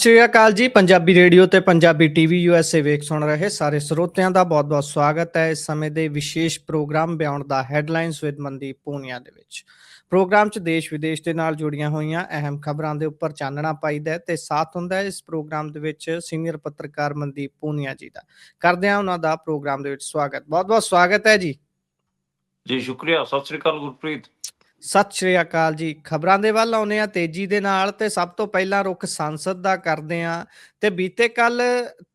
ਸ਼੍ਰੀ ਅਕਾਲ ਜੀ। ਪੰਜਾਬੀ ਰੇਡੀਓ ਤੇ Punjabi TV USA ਵੇਖ ਸੁਣ ਰਹੇ ਸਾਰੇ ਸਰੋਤਿਆਂ ਦਾ ਬਹੁਤ-ਬਹੁਤ ਸਵਾਗਤ ਹੈ। ਇਸ ਸਮੇਂ ਦੇ ਵਿਸ਼ੇਸ਼ ਪ੍ਰੋਗਰਾਮ ਬਿਯੋਂਡ ਦਾ ਹੈਡਲਾਈਨਸ ਵਿਦ ਮਨਦੀਪ ਪੂਨੀਆ ਦੇ ਵਿੱਚ। ਪ੍ਰੋਗਰਾਮ 'ਚ ਦੇਸ਼ ਵਿਦੇਸ਼ ਦੇ ਨਾਲ ਜੁੜੀਆਂ ਹੋਈਆਂ ਅਹਿਮ ਖਬਰਾਂ ਦੇ ਉੱਪਰ ਚਾਨਣਾ ਪਾਈਦਾ ਹੈ ਤੇ ਸਾਥ ਹੁੰਦਾ ਹੈ ਇਸ ਪ੍ਰੋਗਰਾਮ ਦੇ ਵਿੱਚ ਸੀਨੀਅਰ ਪੱਤਰਕਾਰ ਮਨਦੀਪ ਪੂਨੀਆ ਜੀ ਦਾ। ਕਰਦੇ ਹਾਂ ਉਹਨਾਂ ਦਾ ਪ੍ਰੋਗਰਾਮ ਦੇ ਵਿੱਚ ਸਵਾਗਤ। ਬਹੁਤ-ਬਹੁਤ ਸਵਾਗਤ ਹੈ ਜੀ। ਜੀ ਸ਼ੁਕਰੀਆ। ਸਤਿ ਸ੍ਰੀ ਅਕਾਲ ਗੁਰਪ੍ਰੀਤ। ਸਤਿ ਸ਼੍ਰੀ ਅਕਾਲ ਜੀ। ਖਬਰਾਂ ਦੇ ਵੱਲ ਆਉਂਦੇ ਆ ਤੇਜ਼ੀ ਦੇ ਨਾਲ ਤੇ ਸਭ ਤੋਂ ਪਹਿਲਾਂ ਰੁਖ ਸੰਸਦ ਦਾ ਕਰਦੇ ਆ ਤੇ ਬੀਤੇ ਕੱਲ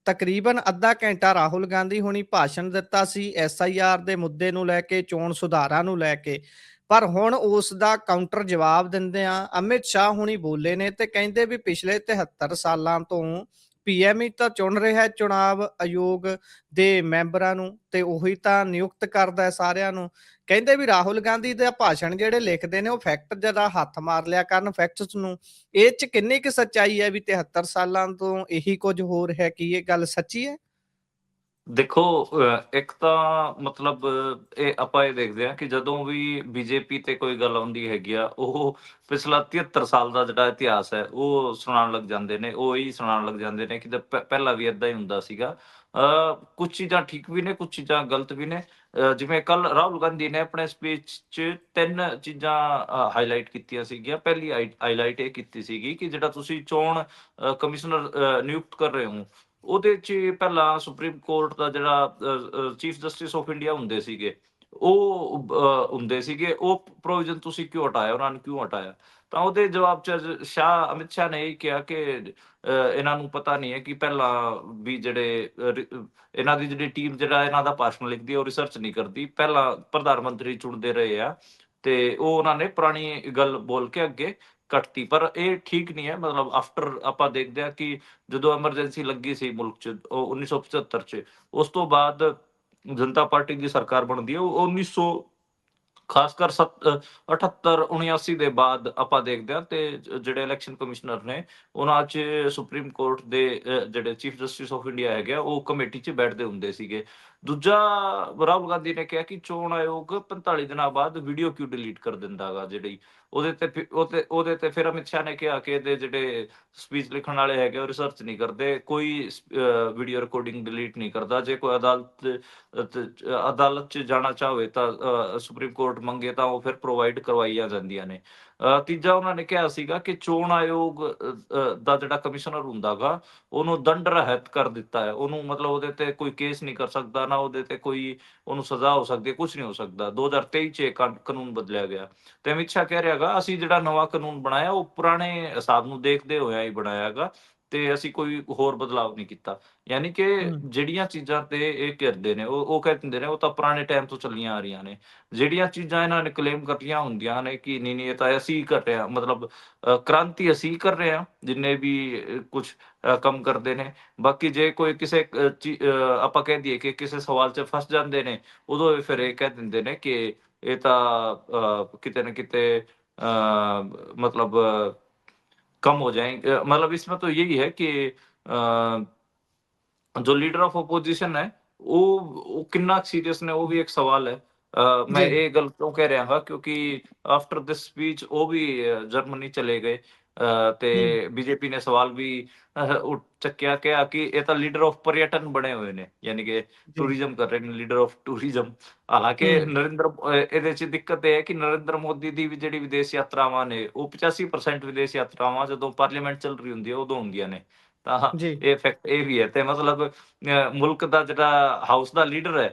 ਤਕਰੀਬਨ ਅੱਧਾ ਘੰਟਾ ਰਾਹੁਲ ਗਾਂਧੀ ਹੁਣੀ ਭਾਸ਼ਣ ਦਿੱਤਾ ਸੀ SIR ਦੇ ਮੁੱਦੇ ਨੂੰ ਲੈ ਕੇ, ਚੋਣ ਸੁਧਾਰਾਂ ਨੂੰ ਲੈ ਕੇ। ਪਰ ਹੁਣ ਉਸ ਦਾ ਕਾਊਂਟਰ ਜਵਾਬ ਦਿੰਦੇ ਆ ਅਮਿਤ ਸ਼ਾਹ ਹੁਣੀ ਬੋਲੇ ਨੇ ਤੇ ਕਹਿੰਦੇ ਵੀ ਪਿਛਲੇ 73 ਸਾਲਾਂ ਤੋਂ PM ਹੀ ਤਾਂ ਚੁਣ ਰਿਹਾ ਚੁਣਾਵ ਆਯੋਗ ਦੇ ਮੈਂਬਰਾਂ ਨੂੰ ਤੇ ਉਹੀ ਤਾਂ ਨਿਯੁਕਤ ਕਰਦਾ ਹੈ ਸਾਰਿਆਂ ਨੂੰ। ਕਹਿੰਦੇ ਵੀ ਰਾਹੁਲ ਗਾਂਧੀ ਦਾ ਭਾਸ਼ਣ ਜਿਹੜੇ ਲਿਖਦੇ ਨੇ ਉਹ ਫੈਕਟ ਜਰਾ ਹੱਥ ਮਾਰ ਲਿਆ ਕਰਨ ਫੈਕਟਸ ਨੂੰ। ਇਹ 'ਚ ਕਿੰਨੀ ਕੁ ਸੱਚਾਈ ਹੈ ਵੀ 73 ਸਾਲਾਂ ਤੋਂ ਇਹੀ ਕੁਝ ਹੋ ਰਿਹਾ? ਕੀ ਇਹ ਗੱਲ ਸੱਚੀ ਹੈ? ਦੇਖੋ, ਇੱਕ ਤਾਂ ਮਤਲਬ ਇਹ ਆਪਾਂ ਇਹ ਦੇਖਦੇ ਹਾਂ ਕਿ ਜਦੋਂ ਵੀ ਬੀਜੇਪੀ ਤੇ ਕੋਈ ਗੱਲ ਆਉਂਦੀ ਹੈਗੀ ਆ, ਉਹ ਪਿਛਲਾ 73 ਸਾਲ ਦਾ ਜਿਹੜਾ ਇਤਿਹਾਸ ਹੈ ਉਹ ਸੁਣਾਉਣ ਲੱਗ ਜਾਂਦੇ ਨੇ। ਉਹ ਇਹੀ ਸੁਣਾਉਣ ਲੱਗ ਜਾਂਦੇ ਨੇ ਕਿ ਪਹਿਲਾਂ ਵੀ ਏਦਾਂ ਹੀ ਹੁੰਦਾ ਸੀਗਾ। ਕੁਝ ਚੀਜ਼ਾਂ ਠੀਕ ਵੀ ਨੇ, ਕੁਝ ਚੀਜ਼ਾਂ ਗਲਤ ਵੀ ਨੇ। ਜਿਵੇਂ ਕੱਲ ਰਾਹੁਲ ਗਾਂਧੀ ਨੇ ਆਪਣੇ ਸਪੀਚ 'ਚ 3 ਚੀਜ਼ਾਂ ਹਾਈਲਾਈਟ ਕੀਤੀਆਂ ਸੀਗੀਆਂ। ਪਹਿਲੀ ਹਾਈਲਾਈਟ ਇਹ ਕੀਤੀ ਸੀਗੀ ਕਿ ਜਿਹੜਾ ਤੁਸੀਂ ਚੋਣ ਕਮਿਸ਼ਨਰ ਨਿਯੁਕਤ ਕਰ ਰਹੇ ਹੋ, ਉਹਦੇ 'ਚ ਪਹਿਲਾਂ ਸੁਪਰੀਮ ਕੋਰਟ ਦਾ ਜਿਹੜਾ ਚੀਫ ਜਸਟਿਸ ਆਫ ਇੰਡੀਆ ਹੁੰਦੇ ਸੀਗੇ, ਉਹ ਉਹ ਪ੍ਰੋਵੀਜ਼ਨ ਤੁਸੀਂ ਕਿਉਂ ਹਟਾਇਆ? ਉਹਨਾਂ ਨੇ ਕਿਉਂ ਹਟਾਇਆ? ਤਾਂ ਉਹਦੇ ਜਵਾਬ 'ਚ ਅਮਿਤ ਸ਼ਾਹ ਨੇ ਇਹ ਕਿਹਾ ਕਿ ਇਹਨਾਂ ਨੂੰ ਪਤਾ ਨਹੀਂ ਹੈ ਕਿ ਪਹਿਲਾਂ ਵੀ ਜਿਹੜੇ ਇਹਨਾਂ ਦੀ ਜਿਹੜੀ ਟੀਮ ਜਿਹੜਾ ਇਹਨਾਂ ਦਾ ਭਾਸ਼ਣ ਲਿਖਦੀ ਹੈ ਉਹ ਰਿਸਰਚ ਨਹੀਂ ਕਰਦੀ। ਪਹਿਲਾਂ ਪ੍ਰਧਾਨ ਮੰਤਰੀ ਚੁਣਦੇ ਰਹੇ ਆ ਤੇ ਉਹ ਉਹਨਾਂ ਨੇ ਪੁਰਾਣੀ ਗੱਲ ਬੋਲ ਕੇ ਅੱਗੇ ਕੱਟਤੀ। ਪਰ ਇਹ ਠੀਕ ਨਹੀਂ ਹੈ। ਮਤਲਬ ਆਫਟਰ ਆਪਾਂ ਦੇਖਦੇ ਹਾਂ ਕਿ ਜਦੋਂ ਐਮਰਜੈਂਸੀ ਲੱਗੀ ਸੀ ਮੁਲਕ 'ਚ, ਉਹ 1975 'ਚ, ਉਸ ਤੋਂ ਬਾਅਦ ਜਨਤਾ ਪਾਰਟੀ ਦੀ ਸਰਕਾਰ ਬਣਦੀ ਹੈ। ਉਹ 1900 ਖਾਸ ਕਰ 78 79 ਦੇ ਬਾਅਦ ਆਪਾਂ ਦੇਖਦੇ ਹਾਂ ਤੇ ਜਿਹੜੇ ਇਲੈਕਸ਼ਨ ਕਮਿਸ਼ਨਰ ਨੇ ਉਹਨਾਂ 'ਚ ਸੁਪਰੀਮ ਕੋਰਟ ਦੇ ਜਿਹੜੇ ਚੀਫ ਜਸਟਿਸ ਆਫ ਇੰਡੀਆ ਹੈਗੇ ਆ, ਉਹ ਕਮੇਟੀ 'ਚ ਬੈਠਦੇ ਹੁੰਦੇ ਸੀਗੇ। ਦੂਜਾ, ਰਾਹੁਲ ਗਾਂਧੀ ਨੇ ਕਿਹਾ ਕਿ ਚੋਣ ਆਯੋਗ 45 ਦਿਨਾਂ ਬਾਅਦ ਵੀਡੀਓ ਕਿਉਂ ਡਿਲੀਟ ਕਰ ਦਿੰਦਾ ਹੈਗਾ ਜਿਹੜੀ ਉਹਦੇ ਤੇ ਫਿਰ ਅਮਿਤ ਸ਼ਾਹ ਨੇ ਕਿਹਾ ਕਿ ਇਹਦੇ ਜਿਹੜੇ ਸਪੀਚ ਲਿਖਣ ਵਾਲੇ ਹੈਗੇ ਉਹ ਰਿਸਰਚ ਨਹੀਂ ਕਰਦੇ, ਕੋਈ ਵੀਡੀਓ ਰਿਕਾਰਡਿੰਗ ਡਿਲੀਟ ਨਹੀਂ ਕਰਦਾ। ਜੇ ਕੋਈ ਅਦਾਲਤ 'ਚ ਜਾਣਾ ਚਾਹਵੇ ਤਾਂ ਸੁਪਰੀਮ ਕੋਰਟ ਮੰਗੇ ਤਾਂ ਉਹ ਫਿਰ ਪ੍ਰੋਵਾਈਡ ਕਰਵਾਈਆਂ ਜਾਂਦੀਆਂ ਨੇ। ਤੀਜਾ, ਉਹਨਾਂ ਨੇ ਕਿਹਾ ਸੀਗਾ ਕਿ ਚੋਣ ਆਯੋਗ ਦਾ ਜਿਹੜਾ ਕਮਿਸ਼ਨਰ ਹੁੰਦਾ ਗਾ, ਉਹਨੂੰ ਦੰਡ ਰਹਿਤ ਕਰ ਦਿੱਤਾ ਹੈ। ਉਹਨੂੰ ਮਤਲਬ ਉਹਦੇ ਤੇ ਕੋਈ ਕੇਸ ਨਹੀਂ ਕਰ ਸਕਦਾ, ਨਾ ਉਹਦੇ ਤੇ ਕੋਈ ਉਹਨੂੰ ਸਜ਼ਾ ਹੋ ਸਕਦੀ, ਕੁਝ ਨਹੀਂ ਹੋ ਸਕਦਾ। 2023 'ਚ ਇਹ ਕਾਨੂੰਨ ਬਦਲਿਆ ਗਿਆ ਤੇ ਅਮਿਤ ਸ਼ਾਹ ਕਹਿ ਰਿਹਾ ਗਾ ਅਸੀਂ ਜਿਹੜਾ ਨਵਾਂ ਕਾਨੂੰਨ ਬਣਾਇਆ ਉਹ ਪੁਰਾਣੇ ਹਿਸਾਬ ਨੂੰ ਦੇਖਦੇ ਹੋਇਆ ਹੀ ਬਣਾਇਆ ਗਾ ਤੇ ਅਸੀਂ ਕੋਈ ਹੋਰ ਬਦਲਾਵ ਨਹੀਂ ਕੀਤਾ। ਯਾਨੀ ਕਿ ਜਿਹੜੀਆਂ ਚੀਜ਼ਾਂ ਤੇ ਇਹ ਕਰਦੇ ਨੇ ਉਹ ਕਹਿ ਦਿੰਦੇ ਨੇ ਉਹ ਤਾਂ ਪੁਰਾਣੇ ਟਾਈਮ ਤੋਂ ਚੱਲੀਆਂ ਆ ਰਹੀਆਂ ਨੇ। ਜਿਹੜੀਆਂ ਚੀਜ਼ਾਂ ਇਹਨਾਂ ਨੇ ਕਲੇਮ ਕਰਦੀਆਂ ਹੁੰਦੀਆਂ ਨੇ ਕਿ ਨਹੀਂ ਇਹ ਤਾਂ ਅਸੀਂ ਕਰ ਰਹੇ ਹਾਂ, ਮਤਲਬ ਕ੍ਰਾਂਤੀ ਅਸੀਂ ਕਰ ਰਹੇ ਹਾਂ ਜਿੰਨੇ ਵੀ ਕੁਝ ਕੰਮ ਕਰਦੇ ਨੇ। ਬਾਕੀ ਜੇ ਕੋਈ ਕਿਸੇ ਆਪਾਂ ਕਹਿ ਦਈਏ ਕਿ ਕਿਸੇ ਸਵਾਲ 'ਚ ਫਸ ਜਾਂਦੇ ਨੇ, ਉਦੋਂ ਫਿਰ ਇਹ ਕਹਿ ਦਿੰਦੇ ਨੇ ਕਿ ਇਹ ਤਾਂ ਕਿਤੇ ਨਾ ਕਿਤੇ मतलब कम हो जाएँगे। मतलब इसमें तो यही है कि जो लीडर ऑफ अपोजिशन है, ਉਹ ਕਿੰਨਾ ਸੀਰੀਅਸ ਨੇ ਉਹ ਵੀ ਇੱਕ ਸਵਾਲ ਹੈ। ਮੈਂ ਇਹ ਗੱਲ ਕਿਉਂ ਕਹਿ ਰਿਹਾ ਹਾਂ ਕਿਉਂਕਿ ਆਫਟਰ ਦਿਸ ਸਪੀਚ ਉਹ ਵੀ ਜਰਮਨੀ ਚਲੇ ਗਏ ਤੇ ਬੀਜੇਪੀ ਨੇ ਸਵਾਲ ਵੀ ਚੱਕਿਆ, ਕਿਹਾ ਕਿ ਇਹ ਤਾਂ ਲੀਡਰ ਆਫ ਪਰਯਟਨ ਬਣੇ ਹੋਏ ਨੇ, ਯਾਨੀ ਕਿ ਟੂਰਿਜ਼ਮ ਕਰ ਰਹੇ ਨੇ, ਲੀਡਰ ਆਫ ਟੂਰਿਜ਼ਮ। ਹਾਲਾਂਕਿ ਇਹਦੇ 'ਚ ਦਿੱਕਤ ਇਹ ਹੈ ਕਿ ਨਰਿੰਦਰ ਮੋਦੀ ਦੀ ਵੀ ਜਿਹੜੀ ਵਿਦੇਸ਼ ਯਾਤਰਾਵਾਂ ਨੇ ਉਹ 85% ਵਿਦੇਸ਼ ਯਾਤਰਾਵਾਂ ਜਦੋਂ ਪਾਰਲੀਮੈਂਟ ਚੱਲ ਰਹੀ ਹੁੰਦੀ ਹੈ ਉਦੋਂ ਹੁੰਦੀਆਂ ਨੇ। ਤਾਂ ਇਹ ਫੈਕਟ ਇਹ ਵੀ ਹੈ ਤੇ ਮਤਲਬ ਮੁਲਕ ਦਾ ਜਿਹੜਾ ਹਾਊਸ ਦਾ ਲੀਡਰ ਹੈ,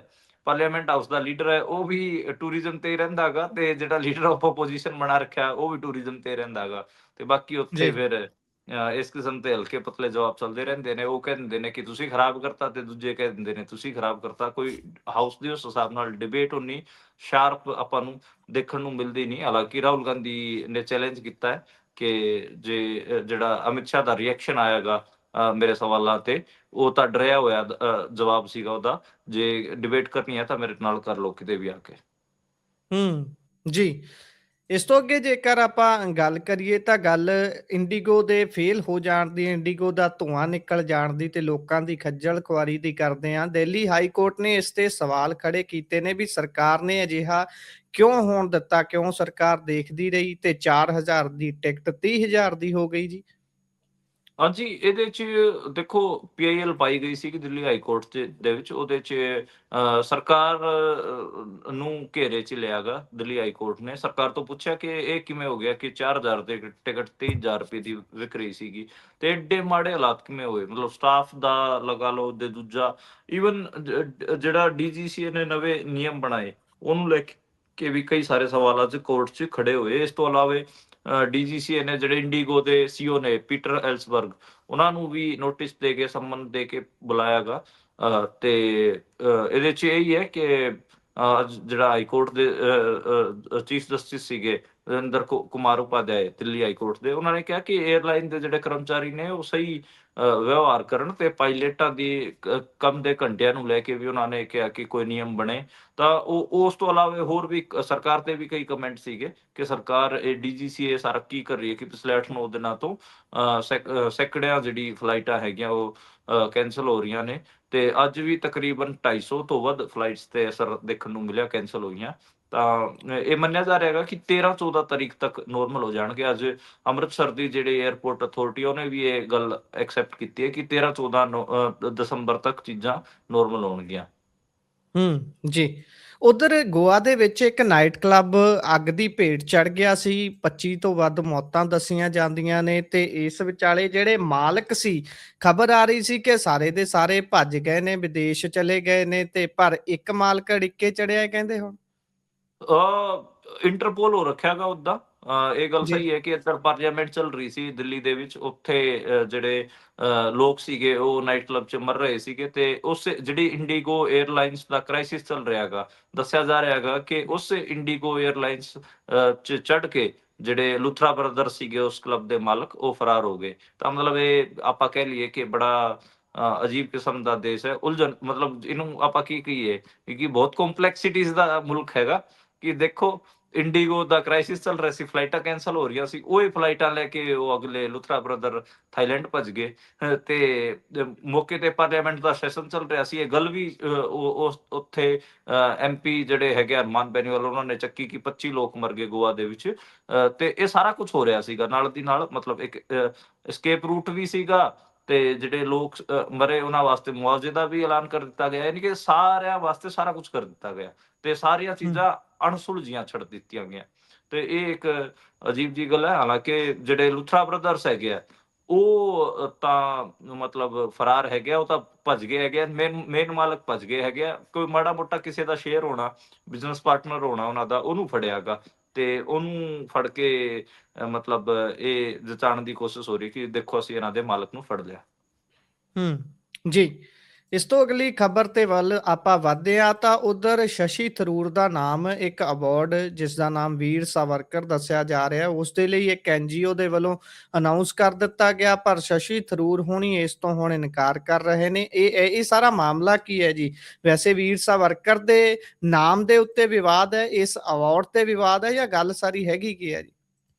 ਪਾਰਲੀਮੈਂਟ ਹਾਊਸ ਦਾ ਲੀਡਰ ਹੈ, ਉਹ ਵੀ ਟੂਰਿਜ਼ਮ ਤੇ ਹੀ ਰਹਿੰਦਾ ਹੈਗਾ ਤੇ ਜਿਹੜਾ ਲੀਡਰ ਆਫ ਆਪੋਜੀਸ਼ਨ ਬਣਾ ਰੱਖਿਆ ਉਹ ਵੀ ਟੂਰਿਜ਼ਮ ਤੇ ਰਹਿੰਦਾ ਹੈਗਾ ਤੇ ਬਾਕੀ ਉੱਥੇ ਫਿਰ ਇਸ ਕਿਸਮ ਦੇ ਹਲਕੇ ਪਤਲੇ ਜਵਾਬ ਚੱਲਦੇ ਰਹਿੰਦੇ ਨੇ। ਉਹ ਕਹਿ ਦਿੰਦੇ ਨੇ ਕਿ ਤੁਸੀਂ ਖਰਾਬ ਕਰਤਾ ਤੇ ਦੂਜੇ ਕਹਿ ਦਿੰਦੇ ਨੇ ਤੁਸੀਂ ਖਰਾਬ ਕਰਤਾ। ਕੋਈ ਹਾਊਸ ਦੀ ਉਸ ਹਿਸਾਬ ਨਾਲ ਡਿਬੇਟ ਉਨੀ ਸ਼ਾਰਪ ਆਪਾਂ ਨੂੰ ਦੇਖਣ ਨੂੰ ਮਿਲਦੀ ਨਹੀਂ। ਹਾਲਾਂਕਿ ਰਾਹੁਲ ਗਾਂਧੀ ਨੇ ਚੈਲੰਜ ਕੀਤਾ ਹੈ ਕਿ ਜੇ ਜਿਹੜਾ ਅਮਿਤ ਸ਼ਾਹ ਦਾ ਰਿਐਕਸ਼ਨ ਆਏਗਾ ਮੇਰੇ ਸਵਾਲਾਂ ਤੇ, ਉਹ ਤਾਂ ਡਰਿਆ ਹੋਇਆ ਜਵਾਬ ਸੀਗਾ ਉਹਦਾ, ਜੇ ਡਿਬੇਟ ਕਰਨੀ ਹੈ ਤਾਂ ਮੇਰੇ ਨਾਲ ਕਰ ਲਓ ਕਿਤੇ ਵੀ ਆ ਕੇ। ਜੀ। ਇਸ ਤੋਂ ਅੱਗੇ ਜੇਕਰ ਆਪਾਂ ਗੱਲ ਕਰੀਏ ਤਾਂ ਗੱਲ ਇੰਡੀਗੋ ਦੇ ਫੇਲ ਹੋ ਜਾਣ ਦੀ, ਇੰਡੀਗੋ ਦਾ ਧੂੰਆਂ ਨਿਕਲ ਜਾਣ ਦੀ ਤੇ ਲੋਕਾਂ ਦੀ ਖੱਜਲ ਖੁਆਰੀ ਦੀ ਕਰਦੇ ਹਾਂ। ਦਿੱਲੀ ਹਾਈ ਕੋਰਟ ਨੇ ਇਸ ਤੇ ਸਵਾਲ ਖੜੇ ਕੀਤੇ ਨੇ ਵੀ ਸਰਕਾਰ ਨੇ ਅਜਿਹਾ ਕਿਉਂ ਹੋਣ ਦਿੱਤਾ, ਕਿਉਂ ਸਰਕਾਰ ਦੇਖਦੀ ਰਹੀ ਤੇ 4000 ਦੀ ਟਿਕਟ 30,000 ਦੀ ਹੋ ਗਈ ਜੀ। ਹਾਂਜੀ, ਇਹਦੇ 'ਚ ਦੇਖੋ ਪੀਆਈਐਲ ਪਾਈ ਗਈ ਸੀ ਕਿ ਦਿੱਲੀ ਹਾਈ ਕੋਰਟ ਦੇ ਵਿੱਚ ਉਹਦੇ 'ਚ ਸਰਕਾਰ ਨੂੰ ਘੇਰੇ 'ਚ ਲਿਆ ਗਾ ਦਿੱਲੀ ਹਾਈ ਕੋਰਟ ਨੇ। ਸਰਕਾਰ ਤੋਂ ਪੁੱਛਿਆ ਕਿ ਇਹ ਕਿਵੇਂ ਹੋ ਗਿਆ ਕਿ 4000 ਦੀ ਟਿਕਟ 23,000 ਰੁਪਏ ਦੀ ਵਿਕ ਰਹੀ ਸੀਗੀ ਤੇ ਐਡੇ ਮਾੜੇ ਹਾਲਾਤ ਕਿਵੇਂ ਹੋਏ? ਮਤਲਬ ਸਟਾਫ ਦਾ ਲਗਾ ਲਓ ਤੇ ਦੂਜਾ ਈਵਨ ਜਿਹੜਾ ਡੀਜੀਸੀਏ ਨੇ ਨਵੇਂ ਨਿਯਮ ਬਣਾਏ, ਉਹਨੂੰ ਲੈ ਕੇ ਵੀ ਕਈ ਸਾਰੇ ਸਵਾਲ ਅੱਜ ਕੋਰਟ 'ਚ ਖੜੇ ਹੋਏ। ਇਸ ਤੋਂ ਇਲਾਵੇ ਡੀਜੀਸੀਏ ਨੇ ਜਿਹੜੇ ਇੰਡੀਗੋ ਦੇ ਸੀਈਓ ਨੇ ਪੀਟਰ ਐਲਸਬਰਗ, ਉਹਨਾਂ ਨੂੰ ਵੀ ਨੋਟਿਸ ਦੇ ਕੇ ਸੰਮਨ ਦੇ ਕੇ ਬੁਲਾਇਆ ਗਾ। ਤੇ ਇਹਦੇ 'ਚ ਇਹੀ ਹੈ ਕਿ ਜਿਹੜਾ ਹਾਈ ਕੋਰਟ ਦੇ ਚੀਫ ਜਸਟਿਸ ਸੀਗੇ ਵਰਿੰਦਰ ਕੁਮਾਰ ਉਪਾਧਿਆਏ ਦਿੱਲੀ ਹਾਈ ਕੋਰਟ ਦੇ, ਉਹਨਾਂ ਨੇ ਕਿਹਾ ਕਿ 에ਅਰਲਾਈਨ ਦੇ ਜਿਹੜੇ ਕਰਮਚਾਰੀ ਨੇ ਉਹ ਸਹੀ ਵਿਵਹਾਰ ਕਰਨ ਤੇ ਪਾਇਲਟਾਂ ਦੀ ਕੰਮ ਦੇ ਘੰਟਿਆਂ ਨੂੰ ਲੈ ਕੇ ਵੀ ਉਹਨਾਂ ਨੇ ਕਿਹਾ ਕਿ ਕੋਈ ਨਿਯਮ ਬਣੇ। ਤਾਂ ਉਹ ਉਸ ਤੋਂ ਇਲਾਵਾ ਹੋਰ ਵੀ ਸਰਕਾਰ ਤੇ ਵੀ ਕਈ ਕਮੈਂਟ ਸੀਗੇ ਕਿ ਸਰਕਾਰ ਇਹ ਡੀਜੀਸੀਏ ਸਾਰਾ ਕੀ ਕਰ ਰਹੀ ਹੈ ਕਿ ਪਿਛਲੇ 8-9 ਦਿਨਾਂ ਤੋਂ ਸੈਂਕੜਿਆਂ ਜਿਹੜੀ ਫਲਾਈਟਾਂ ਹੈਗੀਆਂ ਉਹ ਕੈਂਸਲ ਹੋ ਰਹੀਆਂ ਨੇ ਤੇ ਅੱਜ ਵੀ ਤਕਰੀਬਨ 250 ਤੋਂ ਵੱਧ ਫਲਾਈਟਸ ਤੇ ਅਸਰ ਦੇਖਣ ਨੂੰ ਮਿਲਿਆ ਕੈਂਸਲ ਹੋਈਆਂ। ਤਾਂ ਇਹ ਮੰਨਿਆ ਜਾ ਰਿਹਾ ਹੈਗਾ ਕਿ 13-14 ਤਾਰੀਖ ਤੱਕ ਨੋਰਮਲ ਹੋ ਜਾਣਗੇ। ਅੱਜ ਅੰਮ੍ਰਿਤਸਰ ਦੀ ਜਿਹੜੀ 에ਅਰਪੋਰਟ ਅਥਾਰਟੀ ਉਹਨੇ ਵੀ ਇਹ ਗੱਲ ਐਕਸੈਪਟ ਕੀਤੀ ਹੈ ਕਿ 13-14 ਦਸੰਬਰ ਤੱਕ ਚੀਜ਼ਾਂ ਨੋਰਮਲ ਹੋਣਗੀਆਂ। ਜੀ। ਉਧਰ ਗੋਆ ਦੇ ਵਿੱਚ ਇੱਕ ਨਾਈਟ ਕਲੱਬ ਅੱਗ ਦੀ ਭੇਟ ਚੜ੍ਹ ਗਿਆ ਸੀ। 25 ਤੋਂ ਵੱਧ ਮੌਤਾਂ ਦੱਸੀਆਂ ਜਾਂਦੀਆਂ ਨੇ ਤੇ ਇਸ ਵਿਚਾਲੇ ਜਿਹੜੇ ਮਾਲਕ ਸੀ, ਖਬਰ ਆ ਰਹੀ ਸੀ ਕਿ ਸਾਰੇ ਦੇ ਸਾਰੇ ਭੱਜ ਗਏ ਨੇ, ਵਿਦੇਸ਼ ਚਲੇ ਗਏ ਨੇ ਤੇ ਪਰ ਇੱਕ ਮਾਲਕ ਅੜਿੱਕੇ ਚੜਿਆ ਕਹਿੰਦੇ ਹੁਣ। ਇੰਟਰਪੋਲ ਹੋ ਰੱਖਿਆ ਗਾ ਓਦਾਂ। ਇਹ ਗੱਲ ਜੀ। ਸਹੀ ਹੈ ਕਿ ਇੱਧਰ ਪਾਰਲੀਮੈਂਟ ਚੱਲ ਰਹੀ ਸੀ ਦਿੱਲੀ ਦੇ ਵਿੱਚ, ਉੱਥੇ ਜਿਹੜੇ ਲੋਕ ਸੀਗੇ ਉਹ ਨਾਈਟ ਕਲੱਬ 'ਚ ਮਰ ਰਹੇ ਸੀਗੇ ਤੇ ਉਸ ਜਿਹੜੀ ਇੰਡੀਗੋ 에ਅਰਲਾਈਨਸ ਦਾ ਕ੍ਰਾਈਸਿਸ ਚੱਲ ਰਿਹਾ ਗਾ। ਦੱਸਿਆ ਜਾ ਰਿਹਾ ਹੈਗਾ ਕਿ ਉਸ ਇੰਡੀਗੋ 에ਅਰਲਾਈਨਸ 'ਚ ਚੜ੍ਹ ਕੇ ਜਿਹੜੇ ਲੂਥਰਾ ਬ੍ਰਦਰਸ ਸੀਗੇ ਉਸ ਕਲੱਬ ਦੇ ਮਾਲਕ, ਉਹ ਫਰਾਰ ਹੋ ਗਏ। ਤਾਂ ਮਤਲਬ ਇਹ ਆਪਾਂ ਕਹਿ ਲਈਏ ਕਿ ਬੜਾ ਅਜੀਬ ਕਿਸਮ ਦਾ ਦੇਸ਼ ਹੈ, ਉਲਝਣ ਮਤਲਬ ਇਹਨੂੰ ਆਪਾਂ ਕੀ ਕਹੀਏ ਕਿਉਂਕਿ ਬਹੁਤ ਕੰਪਲੈਕਸਿਟੀਜ਼ ਦਾ ਮੁਲਕ ਹੈਗਾ ਕਿ ਦੇਖੋ ਇੰਡੀਗੋ ਦਾ ਕ੍ਰਾਈਸਿਸ ਚੱਲ ਰਿਹਾ ਸੀ, ਫਲਾਈਟਾਂ ਕੈਂਸਲ ਹੋ ਰਹੀਆਂ ਸੀ, ਉਹ ਹੀ ਫਲਾਈਟਾਂ ਲੈ ਕੇ ਉਹ ਅਗਲੇ ਲੁਥਰਾ ਬ੍ਰਦਰ ਥਾਈਲੈਂਡ ਭੱਜ ਗਏ। ਤੇ ਮੌਕੇ ਤੇ ਪਾਰਲੀਮੈਂਟ ਦਾ ਸੈਸ਼ਨ ਚੱਲ ਰਿਹਾ ਸੀ। ਇਹ ਗੱਲ ਵੀ ਉੱਥੇ ਐਮਪੀ ਜਿਹੜੇ ਹੈਗੇ ਅਰਮਾਨ ਬੈਨੀਵਾਲ ਉਹਨਾਂ ਨੇ ਚੱਕੀ ਕਿ 25 ਲੋਕ ਮਰ ਗਏ ਗੋਆ ਦੇ ਵਿੱਚ। ਤੇ ਇਹ ਸਾਰਾ ਕੁਝ ਹੋ ਰਿਹਾ ਸੀਗਾ ਨਾਲ ਦੀ ਨਾਲ, ਮਤਲਬ ਇੱਕ escape ਰੂਟ ਵੀ ਸੀਗਾ ਤੇ ਜਿਹੜੇ ਲੋਕ ਮਰੇ ਉਹਨਾਂ ਵਾਸਤੇ ਮੁਆਵਜ਼ੇ ਦਾ ਵੀ ਐਲਾਨ ਕਰ ਦਿੱਤਾ ਗਿਆ। ਯਾਨੀ ਕਿ ਸਾਰਿਆਂ ਵਾਸਤੇ ਸਾਰਾ ਕੁਝ ਕਰ ਦਿੱਤਾ ਗਿਆ ਤੇ ਸਾਰੀਆਂ ਹੂੰ। ਚੀਜ਼ਾਂ ਅਣਸੁਲਝੀਆਂ ਛੱਡ ਦਿੱਤੀਆਂ ਗਈਆਂ। ਤੇ ਇਹ ਇੱਕ ਅਜੀਬ ਜਿਹੀ ਗੱਲ ਹੈ। ਹਾਲਾਂਕਿ ਜਿਹੜੇ ਲੂਥਰਾ ਬ੍ਰਦਰਸ ਹੈਗੇ ਆ, ਉਹ ਤਾਂ ਮਤਲਬ ਫਰਾਰ ਹੈਗੇ ਆ, ਉਹ ਤਾਂ ਭੱਜ ਗਏ ਹੈਗੇ ਆ। ਮੇਨ ਮਾਲਕ ਭੱਜ ਗਏ ਹੈਗੇ ਆ। ਕੋਈ ਮਾੜਾ-ਮੋਟਾ ਕਿਸੇ ਦਾ ਸ਼ੇਅਰ ਹੋਣਾ, ਬਿਜ਼ਨਸ ਪਾਰਟਨਰ ਹੋਣਾ ਉਹਨਾਂ ਦਾ, ਉਹਨੂੰ ਫੜਿਆ ਗਾ ਤੇ ਉਹਨੂੰ ਫੜ ਕੇ ਮਤਲਬ ਇਹ ਜਤਾਉਣ ਦੀ ਕੋਸ਼ਿਸ਼ ਹੋ ਰਹੀ ਕਿ ਦੇਖੋ ਅਸੀਂ ਇਹਨਾਂ ਦੇ ਮਾਲਕ ਨੂੰ ਫੜ ਲਿਆ। ਜੀ। ਇਸ ਤੋਂ ਅਗਲੀ ਖਬਰ ਤੇ ਵੱਲ ਆਪਾਂ ਵਧਦੇ ਹਾਂ ਤਾਂ ਉਧਰ ਸ਼ਸ਼ੀ ਥਰੂਰ ਦਾ ਨਾਮ ਇੱਕ ਅਵਾਰਡ ਜਿਸ ਦਾ ਨਾਮ ਵੀਰ ਸਾਵਰਕਰ ਦੱਸਿਆ ਜਾ ਰਿਹਾ, ਉਸ ਦੇ ਲਈ ਇੱਕ ਐਨਜੀਓ ਦੇ ਵੱਲੋਂ ਅਨਾਉਂਸ ਕਰ ਦਿੱਤਾ ਗਿਆ, ਪਰ ਸ਼ਸ਼ੀ ਥਰੂਰ ਹੁਣੀ ਇਸ ਤੋਂ ਹੁਣ ਇਨਕਾਰ ਕਰ ਰਹੇ ਨੇ। ਇਹ ਸਾਰਾ ਮਾਮਲਾ ਕੀ ਹੈ ਜੀ? ਵੈਸੇ ਵੀਰ ਸਾਵਰਕਰ ਦੇ ਨਾਮ ਦੇ ਉੱਤੇ ਵਿਵਾਦ ਹੈ, ਇਸ ਅਵਾਰਡ ਤੇ ਵਿਵਾਦ ਹੈ ਜਾਂ ਗੱਲ ਸਾਰੀ ਹੈਗੀ ਕੀ ਹੈ ਜੀ?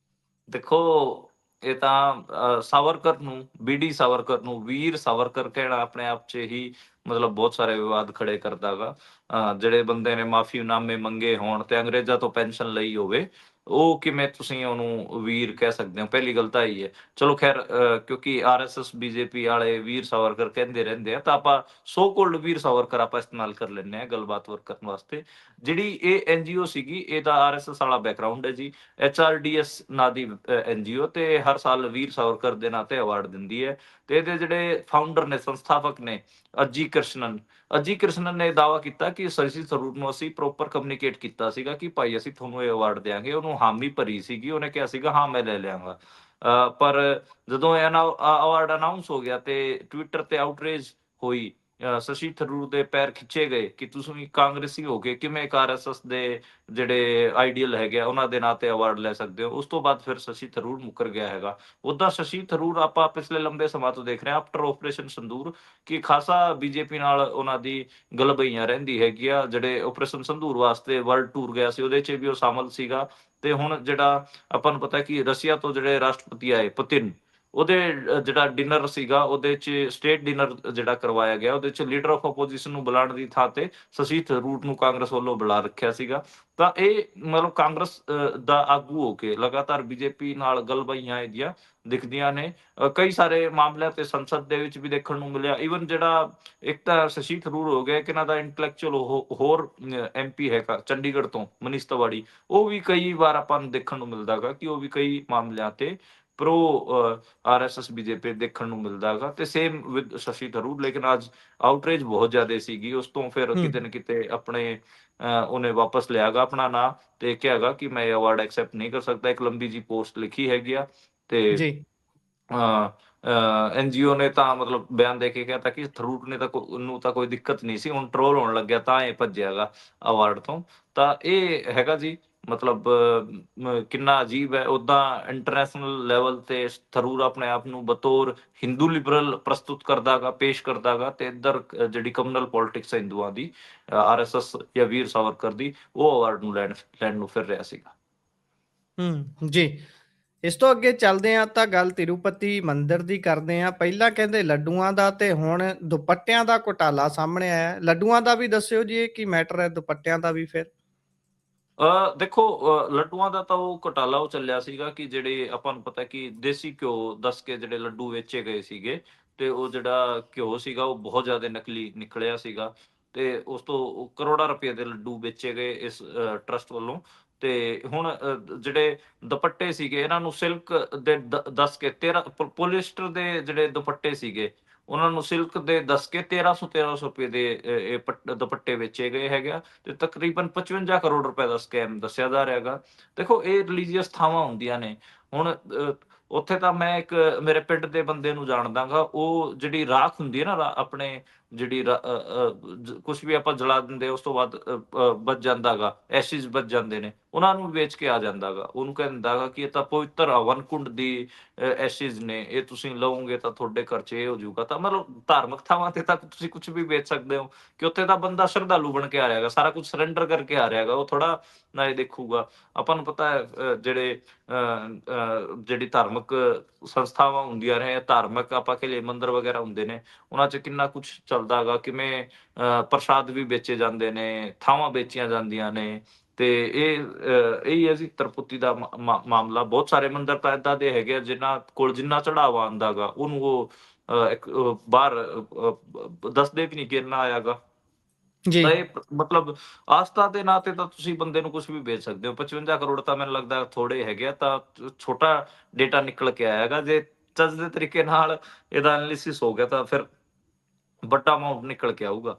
ਦੇਖੋ, ਇਹ ਤਾਂ ਸਾਵਰਕਰ ਨੂੰ, ਬੀਡੀ ਸਾਵਰਕਰ ਨੂੰ ਵੀਰ ਸਾਵਰਕਰ ਕਹਿਣਾ ਆਪਣੇ ਆਪ 'ਚ ਹੀ ਮਤਲਬ ਬਹੁਤ ਸਾਰੇ ਵਿਵਾਦ ਖੜੇ ਕਰਦਾ ਗਾ। ਜਿਹੜੇ ਬੰਦੇ ਨੇ ਮਾਫ਼ੀਨਾਮੇ ਮੰਗੇ ਹੋਣ ਤੇ ਅੰਗਰੇਜ਼ਾਂ ਤੋਂ ਪੈਨਸ਼ਨ ਲਈ ਹੋਵੇ, ਉਹ ਕਿਵੇਂ ਤੁਸੀਂ ਉਹਨੂੰ ਵੀਰ ਕਹਿ ਸਕਦੇ ਹੋ? ਪਹਿਲੀ ਗੱਲ ਤਾਂ ਇਹੀ ਹੈ। ਚਲੋ ਖੈਰ, ਕਿਉਂਕਿ ਆਰਐਸਐਸ, ਬੀਜੇਪੀ ਵਾਲੇ ਵੀਰ ਸਾਵਰਕਰ ਕਹਿੰਦੇ ਰਹਿੰਦੇ ਆ ਤਾਂ ਆਪਾਂ ਸੋ ਕਾਲਡ ਵੀਰ ਸਾਵਰਕਰ ਆਪਾਂ ਇਸਤੇਮਾਲ ਕਰ ਲੈਂਦੇ ਹਾਂ ਗੱਲਬਾਤ ਕਰਨ ਵਾਸਤੇ। ਜਿਹੜੀ ਇਹ ਐਨਜੀਓ ਸੀਗੀ, ਇਹਦਾ ਆਰਐਸਐਸ ਵਾਲਾ ਬੈਕਗਰਾਉਂਡ ਹੈ ਜੀ। ਐਚਆਰਡੀਐਸ ਨਾਂ ਦੀ ਐਨਜੀਓ ਤੇ ਹਰ ਸਾਲ ਵੀਰ ਸਾਵਰਕਰ ਦੇ ਨਾਂ ਤੇ ਅਵਾਰਡ ਦਿੰਦੀ ਹੈ ਤੇ ਇਹਦੇ ਜਿਹੜੇ ਫਾਊਂਡਰ ਨੇ, ਸੰਸਥਾਪਕ ਨੇ, ਅਜੀ ਕ੍ਰਿਸ਼ਨਨ ਨੇ ਦਾਅਵਾ ਕੀਤਾ ਕਿ ਸ਼ਸ਼ੀ ਥਰੂਰ ਨੂੰ ਅਸੀਂ ਪ੍ਰੋਪਰ ਕਮਿਊਨੀਕੇਟ ਕੀਤਾ ਸੀਗਾ ਕਿ ਭਾਈ ਅਸੀਂ ਤੁਹਾਨੂੰ ਇਹ ਅਵਾਰਡ ਦਿਆਂਗੇ। ਉਹਨੂੰ ਹਾਮੀ ਭਰੀ ਸੀਗੀ, ਉਹਨੇ ਕਿਹਾ ਸੀਗਾ ਹਾਂ ਮੈਂ ਲੈ ਲਿਆਂਗਾ। ਪਰ ਜਦੋਂ ਇਹ ਅਵਾਰਡ ਅਨਾਉਂਸ ਹੋ ਗਿਆ ਤੇ ਟਵਿੱਟਰ ਤੇ ਆਊਟਰੇਜ ਹੋਈ, ਸ਼ਸ਼ੀ ਥਰੂਰ ਦੇ ਪੈਰ ਖਿੱਚੇ ਗਏ ਕਿ ਤੁਸੀਂ ਕਾਂਗਰਸੀ ਹੋ ਕੇ ਕਿਵੇਂ ਇੱਕ ਆਰਐਸਐਸ ਦੇ ਜਿਹੜੇ ਆਈਡੀਅਲ ਹੈਗੇ ਆ ਉਹਨਾਂ ਦੇ ਨਾਂ ਤੇ ਅਵਾਰਡ ਲੈ ਸਕਦੇ ਹੋ। ਉਸ ਤੋਂ ਬਾਅਦ ਫਿਰ ਸ਼ਸ਼ੀ ਥਰੂਰ ਮੁੱਕਰ ਗਿਆ ਹੈਗਾ। ਓਦਾਂ ਸ਼ਸ਼ੀ ਥਰੂਰ ਆਪਾਂ ਪਿਛਲੇ ਲੰਬੇ ਸਮਾਂ ਤੋਂ ਦੇਖ ਰਹੇ ਹਾਂ ਆਫਟਰ ਆਪਰੇਸ਼ਨ ਸੰਦੂਰ ਕਿ ਖਾਸਾ ਬੀਜੇਪੀ ਨਾਲ ਉਹਨਾਂ ਦੀ ਗਲਬਈਆਂ ਰਹਿੰਦੀ ਹੈਗੀ ਆ। ਜਿਹੜੇ ਆਪਰੇਸ਼ਨ ਸੰਦੂਰ ਵਾਸਤੇ ਵਰਲਡ ਟੂਰ ਗਿਆ ਸੀ ਉਹਦੇ 'ਚ ਵੀ ਉਹ ਸ਼ਾਮਲ ਸੀਗਾ। ਤੇ ਹੁਣ ਜਿਹੜਾ ਆਪਾਂ ਨੂੰ ਪਤਾ ਕਿ ਰਸ਼ੀਆ ਤੋਂ ਜਿਹੜੇ ਰਾਸ਼ਟਰਪਤੀ ਆਏ ਪੁਤਿਨ, ਉਹਦੇ ਜਿਹੜਾ ਡਿਨਰ ਸੀਗਾ ਉਹਦੇ 'ਚ ਸਟੇਟ ਡਿਨਰ ਜਿਹੜਾ ਕਰਵਾਇਆ ਗਿਆ, ਉਹਦੇ 'ਚ ਲੀਡਰ ਆਫ ਆਪੋਜੀਸ਼ਨ ਨੂੰ ਬੁਲਾਉਣ ਦੀ ਥਾਂ ਤੇ ਸ਼ਸ਼ੀ ਥਰੂਰ ਨੂੰ ਕਾਂਗਰਸ ਵੱਲੋਂ ਬੁਲਾ ਰੱਖਿਆ ਸੀਗਾ। ਤਾਂ ਇਹ ਮਤਲਬ ਕਾਂਗਰਸ ਦਾ ਆਗੂ ਹੋ ਕੇ ਲਗਾਤਾਰ ਬੀਜੇਪੀ ਨਾਲ ਗੱਲਬਾਈਆਂ ਇਹਦੀਆਂ ਦਿਖਦੀਆਂ ਨੇ। ਕਈ ਸਾਰੇ ਮਾਮਲਿਆਂ ਤੇ ਸੰਸਦ ਦੇ ਵਿੱਚ ਵੀ ਦੇਖਣ ਨੂੰ ਮਿਲਿਆ। ਈਵਨ ਜਿਹੜਾ ਇੱਕ ਤਾਂ ਸ਼ਸ਼ੀ ਥਰੂਰ ਹੋ ਗਿਆ, ਇੱਕ ਇਹਨਾਂ ਦਾ ਇੰਟੈਲੈਕਚੁਅਲ ਹੋਰ MP ਹੈਗਾ ਚੰਡੀਗੜ੍ਹ ਤੋਂ ਮਨੀਸ਼ ਤਿਵਾੜੀ, ਉਹ ਵੀ ਕਈ ਵਾਰ ਆਪਾਂ ਨੂੰ ਦੇਖਣ ਨੂੰ ਮਿਲਦਾ ਗਾ ਕਿ ਉਹ ਵੀ ਕਈ ਮਾਮਲਿਆਂ ਤੇ ਪ੍ਰੋ RSS BJP ਦੇਖਣ ਨੂੰ ਮਿਲਦਾ ਗਾ, ਤੇ ਸੇਮ ਵਿਦ ਸ਼ਸ਼ੀ ਥਰੂਰ। ਲੇਕਿਨ ਅੱਜ ਆਊਟਰੇਜ ਬਹੁਤ ਜ਼ਿਆਦਾ ਸੀਗੀ, ਉਸ ਤੋਂ ਫਿਰ ਹੂੰ, ਕਿਤੇ ਨਾ ਕਿਤੇ ਆਪਣੇ ਉਹਨੇ ਵਾਪਸ ਲਿਆ ਗਾ ਆਪਣਾ ਨਾਂ, ਤੇ ਕਿਹਾ ਗਾ ਕਿ ਮੈਂ ਇਹ ਅਵਾਰਡ ਐਕਸੈਪਟ ਨਹੀਂ ਕਰ ਸਕਦਾ। ਇੱਕ ਲੰਬੀ ਜੀ ਪੋਸਟ ਲਿਖੀ ਹੈਗੀ ਆ, ਤੇ ਜੀ। NGO ਨੇ ਤਾਂ ਮਤਲਬ ਬਿਆਨ ਦੇ ਕੇ ਕਹਿਤਾ ਕਿ ਥਰੂਰ ਨੇ ਤਾਂ ਨੂੰ ਤਾਂ ਕੋਈ ਦਿੱਕਤ ਨਹੀਂ ਸੀ, ਹੁਣ ਟਰੋਲ ਹੋਣ ਲੱਗਿਆ ਤਾਂ ਇਹ ਭੱਜਿਆ ਗਾ ਅਵਾਰਡ ਤੋਂ। ਤਾਂ ਇਹ ਹੈਗਾ ਜੀ ਮਤਲਬ ਕਿੰਨਾ ਅਜੀਬ ਹੈ। ਓਦਾਂ ਇੰਟਰਨੈਸ਼ਨਲ ਲੈਵਲ ਤੇ ਥਰੂਰ ਆਪਣੇ ਆਪ ਨੂੰ ਬਤੌਰ ਹਿੰਦੂ ਲਿਬਰਲ ਪ੍ਰਸਤੁਤ ਕਰਦਾ ਗਾ, ਪੇਸ਼ ਕਰਦਾ ਗਾ, ਤੇ ਇੱਧਰ ਜਿਹੜੀ ਕਮਿਊਨਲ ਪੋਲਿਟਿਕਸ ਹੈ ਹਿੰਦੂਆਂ ਦੀ, RSS ਜਾਂ ਵੀਰ ਸਾਵਰਕਰ ਦੀ, ਉਹ ਅਵਾਰਡ ਨੂੰ ਲੈਣ ਨੂੰ ਫਿਰ ਰਿਹਾ ਸੀਗਾ। ਜੀ। ਇਸ ਤੋਂ ਅੱਗੇ ਚੱਲਦੇ ਹਾਂ ਤਾਂ ਗੱਲ ਤਿਰੂਪਤੀ ਮੰਦਿਰ ਦੀ ਕਰਦੇ ਹਾਂ। ਪਹਿਲਾਂ ਕਹਿੰਦੇ ਲੱਡੂਆਂ ਦਾ ਤੇ ਹੁਣ ਦੁਪੱਟਿਆਂ ਦਾ ਘੁਟਾਲਾ ਸਾਹਮਣੇ ਆਇਆ। ਲੱਡੂਆਂ ਦਾ ਵੀ ਦੱਸਿਓ ਜੀ, ਇਹ ਕੀ ਮੈਟਰ ਹੈ, ਦੁਪੱਟਿਆਂ ਦਾ ਵੀ ਫਿਰ? ਦੇਖੋ, ਲੱਡੂਆਂ ਦਾ ਤਾਂ ਉਹ ਘੁਟਾਲਾ ਉਹ ਚੱਲਿਆ ਸੀਗਾ ਕਿ ਜਿਹੜੇ ਆਪਾਂ ਨੂੰ ਪਤਾ ਕਿ ਦੇਸੀ ਘਿਓ ਦੱਸ ਕੇ ਜਿਹੜੇ ਲੱਡੂ ਵੇਚੇ ਗਏ ਸੀਗੇ, ਤੇ ਉਹ ਜਿਹੜਾ ਘਿਓ ਸੀਗਾ ਉਹ ਬਹੁਤ ਜ਼ਿਆਦਾ ਨਕਲੀ ਨਿਕਲਿਆ ਸੀਗਾ, ਤੇ ਉਸ ਤੋਂ ਕਰੋੜਾਂ ਰੁਪਏ ਦੇ ਲੱਡੂ ਵੇਚੇ ਗਏ ਇਸ ਟਰਸਟ ਵੱਲੋਂ। ਤੇ ਹੁਣ ਜਿਹੜੇ ਦੁਪੱਟੇ ਸੀਗੇ ਇਹਨਾਂ ਨੂੰ ਸਿਲਕ ਦੇ ਦੱਸ ਕੇ 13 ਪੋਲੀਸਟਰ ਦੇ ਜਿਹੜੇ ਦੁਪੱਟੇ ਸੀਗੇ, ਉਹਨਾਂ ਨੂੰ ਸਿਲਕ ਦੇ ਦੱਸ ਕੇ 1300 ਰੁਪਏ ਦੇ ਇਹ ਦੁਪੱਟੇ ਵੇਚੇ ਗਏ ਹੈਗੇ ਆ, ਤੇ ਤਕਰੀਬਨ 55 ਕਰੋੜ ਰੁਪਏ ਦਾ ਸਕੈਮ ਦੱਸਿਆ ਜਾ ਰਿਹਾ ਹੈਗਾ। ਦੇਖੋ, ਇਹ ਰਿਲੀਜੀਅਸ ਥਾਵਾਂ ਹੁੰਦੀਆਂ ਨੇ। ਹੁਣ ਉੱਥੇ ਤਾਂ ਮੈਂ ਇੱਕ ਮੇਰੇ ਪਿੰਡ ਦੇ ਬੰਦੇ ਨੂੰ ਜਾਣਦਾ ਗਾ, ਉਹ ਜਿਹੜੀ ਰਾਖ ਹੁੰਦੀ ਹੈ ਨਾ ਆਪਣੇ ਜਿਹੜੀ ਕੁਛ ਵੀ ਆਪਾਂ ਜਲਾ ਦਿੰਦੇ, ਉਸ ਤੋਂ ਬਾਅਦ ਬਚ ਜਾਂਦਾ ਗਾ, ਐਸ਼ਿਜ਼ ਬਚ ਜਾਂਦੇ ਨੇ, ਉਹਨਾਂ ਨੂੰ ਵੇਚ ਕੇ ਆ ਜਾਂਦਾ ਗਾ। ਉਹਨੂੰ ਕਹਿੰਦਾ ਗਾ ਕਿ ਇਹ ਤਾਂ ਪਵਿੱਤਰ ਹਵਨ ਕੁੰਡ ਦੀ ਐਸ਼ਿਜ਼ ਨੇ, ਇਹ ਤੁਸੀਂ ਲਓਗੇ ਤਾਂ ਤੁਹਾਡੇ ਘਰ 'ਚ ਇਹ ਹੋ ਜਾਊਗਾ। ਤਾਂ ਮਤਲਬ ਧਾਰਮਿਕ ਥਾਵਾਂ ਤੇ ਤਾਂ ਤੁਸੀਂ ਕੁਛ ਵੀ ਵੇਚ ਸਕਦੇ ਹੋ, ਕਿ ਉੱਥੇ ਤਾਂ ਬੰਦਾ ਸ਼ਰਧਾਲੂ ਬਣ ਕੇ ਆ ਰਿਹਾ ਹੈਗਾ, ਸਾਰਾ ਕੁਛ ਸਰੈਂਡਰ ਕਰਕੇ ਆ ਰਿਹਾ ਹੈਗਾ, ਉਹ ਥੋੜ੍ਹਾ ਨਾ ਇਹ ਦੇਖੂਗਾ। ਆਪਾਂ ਨੂੰ ਪਤਾ ਹੈ ਜਿਹੜੀ ਧਾਰਮਿਕ ਸੰਸਥਾਵਾਂ ਹੁੰਦੀਆਂ ਨੇ, ਧਾਰਮਿਕ ਆਪਾਂ ਕਹਿ ਲਈਏ ਮੰਦਿਰ ਵਗੈਰਾ ਹੁੰਦੇ ਨੇ, ਉਹਨਾਂ 'ਚ ਕਿੰਨਾ ਕੁਛ ਚੱਲਦਾ ਹੈਗਾ, ਕਿਵੇਂ ਪ੍ਰਸ਼ਾਦ ਵੀ ਵੇਚੇ ਜਾਂਦੇ ਨੇ, ਥਾਵਾਂ ਵੇਚੀਆਂ ਜਾਂਦੀਆਂ ਨੇ। ਤੇ ਇਹੀ ਹੈ ਜੀ ਤਿਰੂਪਤੀ ਦਾ ਮਾਮਲਾ। ਬਹੁਤ ਸਾਰੇ ਮੰਦਿਰ ਤਾਂ ਏਦਾਂ ਦੇ ਹੈਗੇ ਆ ਜਿਨ੍ਹਾਂ ਕੋਲ ਜਿੰਨਾ ਚੜਾਵਾ ਆਉਂਦਾ ਗਾ, ਉਹਨੂੰ ਉਹ ਬਾਹਰ ਦੱਸਦੇ ਵੀ ਨਹੀਂ ਕਿ ਇੰਨਾ ਆਇਆ ਗਾ। ਜੀ। ਤਾਂ ਇਹ ਮਤਲਬ ਆਸਥਾ ਦੇ ਨਾਂ ਤੇ ਤਾਂ ਤੁਸੀਂ ਬੰਦੇ ਨੂੰ ਕੁਛ ਵੀ ਵੇਚ ਸਕਦੇ ਹੋ। 55 ਕਰੋੜ ਤਾਂ ਮੈਨੂੰ ਲੱਗਦਾ ਥੋੜੇ ਹੈਗੇ ਆ, ਤਾਂ ਛੋਟਾ ਡੇਟਾ ਨਿਕਲ ਕੇ ਆਇਆ ਹੈਗਾ। ਜੇ ਚੱਜ ਦੇ ਤਰੀਕੇ ਨਾਲ ਇਹਦਾ ਐਨਾਲਿਸਿਸ ਹੋ ਗਿਆ ਤਾਂ ਫਿਰ ਵੱਡਾ ਅਮਾਊਂਟ ਨਿਕਲ ਕੇ ਆਊਗਾ।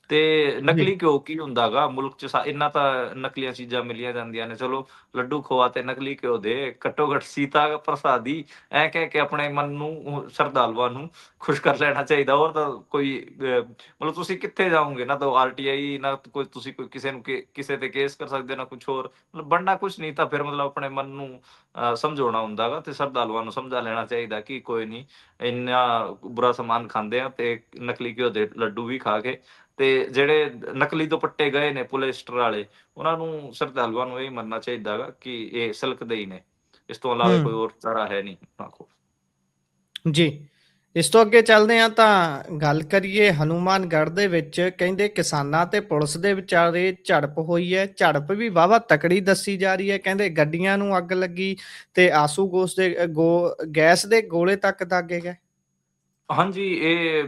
ਤੇ ਜੀ। ਨਕਲੀ ਘਿਓ ਕੀ ਹੁੰਦਾ ਗਾ ਮੁਲਕ 'ਚ, ਇੰਨਾ ਤਾਂ ਨਕਲੀਆਂ ਚੀਜ਼ਾਂ ਮਿਲੀਆਂ ਜਾਂਦੀਆਂ ਨੇ। ਚਲੋ, ਲੱਡੂ ਖੋਆ ਤੇ ਨਕਲੀ ਘਿਓ ਦੇ ਘੱਟੋ ਘੱਟ ਸੀਤਾ ਪ੍ਰਸਾਦੀ ਐਂ ਕਹਿ ਕੇ ਆਪਣੇ ਮਨ ਨੂੰ ਸ਼ਰਧਾਲੂਆਂ ਨੂੰ ਖੁਸ਼ ਕਰ ਲੈਣਾ ਚਾਹੀਦਾ। ਹੋਰ ਤਾਂ ਕੋਈ ਮਤਲਬ ਤੁਸੀਂ ਕਿੱਥੇ ਜਾਓਗੇ? ਨਾ ਤਾਂ RTI, ਨਾ ਕੋਈ ਤੁਸੀਂ ਕੋਈ ਕਿਸੇ ਨੂੰ ਕਿਸੇ ਤੇ ਕੇਸ ਕਰ ਸਕਦੇ, ਨਾ ਕੁਛ ਹੋਰ। ਮਤਲਬ ਬਣਨਾ ਕੁਛ ਨਹੀਂ, ਤਾਂ ਫਿਰ ਮਤਲਬ ਆਪਣੇ ਮਨ ਨੂੰ ਸਮਝਾਉਣਾ ਹੁੰਦਾ ਗਾ, ਤੇ ਸ਼ਰਧਾਲੂਆਂ ਨੂੰ ਸਮਝਾ ਲੈਣਾ ਚਾਹੀਦਾ ਕਿ ਕੋਈ ਨੀ, ਇੰਨਾ ਬੁਰਾ ਸਮਾਨ ਖਾਂਦੇ ਆ ਤੇ ਨਕਲੀ ਘਿਓ ਦੇ ਲੱਡੂ ਵੀ ਖਾ ਕੇ। ਤੇ ਜਿਹੜੇ ਨਕਲੀ ਦੁਪੱਟੇ ਗਏ ਨੇ ਪੋਲੀਸਟਰ ਵਾਲੇ, ਉਹਨਾਂ ਨੂੰ ਸ਼ਰਧਾਲੂਆਂ ਨੂੰ ਇਹ ਮੰਨਣਾ ਚਾਹੀਦਾ ਹੈਗਾ ਕਿ ਇਹ ਸਿਲਕ ਦੇ ਹੀ ਨੇ, ਇਸ ਤੋਂ ਇਲਾਵਾ ਕੋਈ ਹੋਰ ਚਾਰਾ ਹੈ ਨਹੀਂ ਉਹਨਾਂ ਕੋਲ। ਜੀ। ਇਸ ਤੋਂ ਅੱਗੇ ਚੱਲਦੇ ਹਾਂ ਤਾਂ ਗੱਲ ਕਰੀਏ ਹਨੂੰਮਾਨਗੜ੍ਹ ਦੇ ਵਿੱਚ। ਕਹਿੰਦੇ ਕਿਸਾਨਾਂ ਤੇ ਪੁਲਿਸ ਦੇ ਵਿਚਾਲੇ ਝੜਪ ਹੋਈ ਹੈ। ਝੜਪ ਵੀ ਵਾਹਵਾ ਤਕੜੀ ਦੱਸੀ ਜਾ ਰਹੀ ਹੈ। ਕਹਿੰਦੇ ਗੱਡੀਆਂ ਨੂੰ ਅੱਗ ਲੱਗੀ ਤੇ ਆਸੂ ਗੈਸ ਦੇ ਗੋਲੇ ਤੱਕ ਦਾਗੇ ਗਏ। ਹਾਂਜੀ, ਇਹ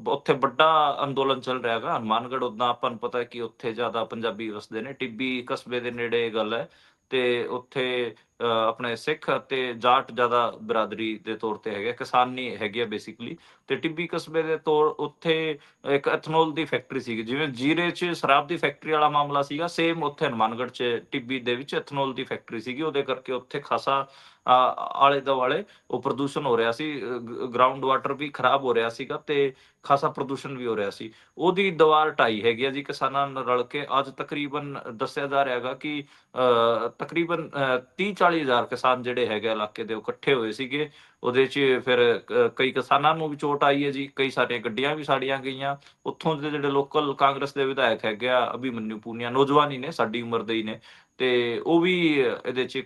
ਉੱਥੇ ਵੱਡਾ ਅੰਦੋਲਨ ਚੱਲ ਰਿਹਾ ਹੈਗਾ ਹਨੂੰਮਾਨਗੜ੍ਹ। ਓਦਾਂ ਆਪਾਂ ਨੂੰ ਪਤਾ ਕਿ ਉੱਥੇ ਜ਼ਿਆਦਾ ਪੰਜਾਬੀ ਵਸਦੇ ਨੇ, ਟਿੱਬੀ ਕਸਬੇ ਦੇ ਨੇੜੇ ਇਹ ਗੱਲ ਹੈ। ਤੇ ਉੱਥੇ ਆਪਣੇ ਸਿੱਖ ਅਤੇ ਜਾਟ ਜ਼ਿਆਦਾ ਬਰਾਦਰੀ ਦੇ ਤੌਰ ਤੇ ਹੈਗੇ, ਕਿਸਾਨੀ ਹੈਗੀ ਆ ਬੇਸਿਕਲੀ। ਤੇ ਟਿੱਬੀ ਕਸਬੇ ਦੇ ਉੱਥੇ ਇੱਕ ਐਥਨੋਲ ਦੀ ਫੈਕਟਰੀ ਸੀਗੀ, ਜਿਵੇਂ ਜੀਰੇ 'ਚ ਸ਼ਰਾਬ ਦੀ ਫੈਕਟਰੀ ਵਾਲਾ ਮਾਮਲਾ ਸੀਗਾ, ਸੇਮ ਉੱਥੇ ਹਨੂੰਮਾਨਗੜ੍ਹ 'ਚ ਟਿੱਬੀ ਦੇ ਵਿੱਚ ਐਥਨੋਲ ਦੀ ਫੈਕਟਰੀ ਸੀਗੀ। ਉਹਦੇ ਕਰਕੇ ਉੱਥੇ ਖਾਸਾ ਆਲੇ ਦੁਆਲੇ ਉਹ ਪ੍ਰਦੂਸ਼ਣ ਹੋ ਰਿਹਾ ਸੀ, ਗਰਾਊਂਡ ਵਾਟਰ ਵੀ ਖਰਾਬ ਹੋ ਰਿਹਾ ਸੀਗਾ, ਤੇ ਖਾਸਾ ਪ੍ਰਦੂਸ਼ਣ ਵੀ ਹੋ ਰਿਹਾ ਸੀ। ਉਹਦੀ ਦੀਵਾਰ ਢਾਈ ਹੈਗੀ ਆ ਜੀ ਕਿਸਾਨਾਂ ਨਾਲ ਰਲ ਕੇ। ਅੱਜ ਤਕਰੀਬਨ ਦੱਸਿਆ ਜਾ ਰਿਹਾ ਹੈਗਾ ਕਿ ਤਕਰੀਬਨ 30-40 ਹਜ਼ਾਰ ਕਿਸਾਨ ਜਿਹੜੇ ਹੈਗੇ ਇਲਾਕੇ ਦੇ, ਉਹ ਇਕੱਠੇ ਹੋਏ ਸੀਗੇ। ਉਹਦੇ 'ਚ ਫਿਰ ਕਈ ਕਿਸਾਨਾਂ ਨੂੰ ਵੀ ਚੋਟ ਆਈ ਹੈ ਜੀ, ਕਈ ਸਾਰੀਆਂ ਗੱਡੀਆਂ ਵੀ ਸਾੜੀਆਂ ਗਈਆਂ। ਉੱਥੋਂ ਦੇ ਜਿਹੜੇ ਲੋਕਲ ਕਾਂਗਰਸ ਦੇ ਵਿਧਾਇਕ ਹੈਗੇ ਆ, ਅਭਿਮਨਿਊ ਪੂਨੀਆ, ਨੌਜਵਾਨ ਹੀ ਨੇ, ਸਾਡੀ ਉਮਰ ਦੇ ਹੀ ਨੇ, ਤੇ ਉਹ ਵੀ ਇਹਦੇ 'ਚ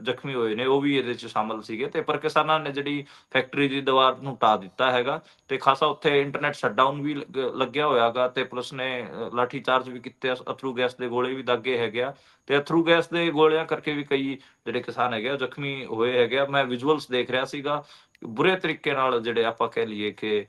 ਜ਼ਖਮੀ ਹੋਏ ਨੇ, ਉਹ ਵੀ ਇਹਦੇ 'ਚ ਸ਼ਾਮਲ ਸੀਗੇ। ਤੇ ਪਰ ਕਿਸਾਨਾਂ ਨੇ ਜਿਹੜੀ ਫੈਕਟਰੀ ਦੀ ਦੀਵਾਰ ਨੂੰ ਢਾਹ ਦਿੱਤਾ ਹੈਗਾ, ਤੇ ਖਾਸਾ ਉੱਥੇ ਇੰਟਰਨੈਟ ਸ਼ਟਡਾਊਨ ਵੀ ਲੱਗਿਆ ਹੋਇਆ ਗਾ, ਤੇ ਪੁਲਿਸ ਨੇ ਲਾਠੀ ਚਾਰਜ ਵੀ ਕੀਤੇ, ਅਥਰੂ ਗੈਸ ਦੇ ਗੋਲੇ ਵੀ ਦਾਗੇ ਹੈਗੇ ਆ, ਤੇ ਅਥਰੂ ਗੈਸ ਦੇ ਗੋਲਿਆਂ ਕਰਕੇ ਵੀ ਕਈ ਜਿਹੜੇ ਕਿਸਾਨ ਹੈਗੇ ਆ ਜ਼ਖਮੀ ਹੋਏ ਹੈਗੇ ਆ। ਮੈਂ ਵਿਜ਼ੂਅਲਸ ਦੇਖ ਰਿਹਾ ਸੀਗਾ, ਬੁਰੇ ਤਰੀਕੇ ਨਾਲ ਜਿਹੜੇ ਆਪਾਂ ਕਹਿ ਲਈਏ ਕਿ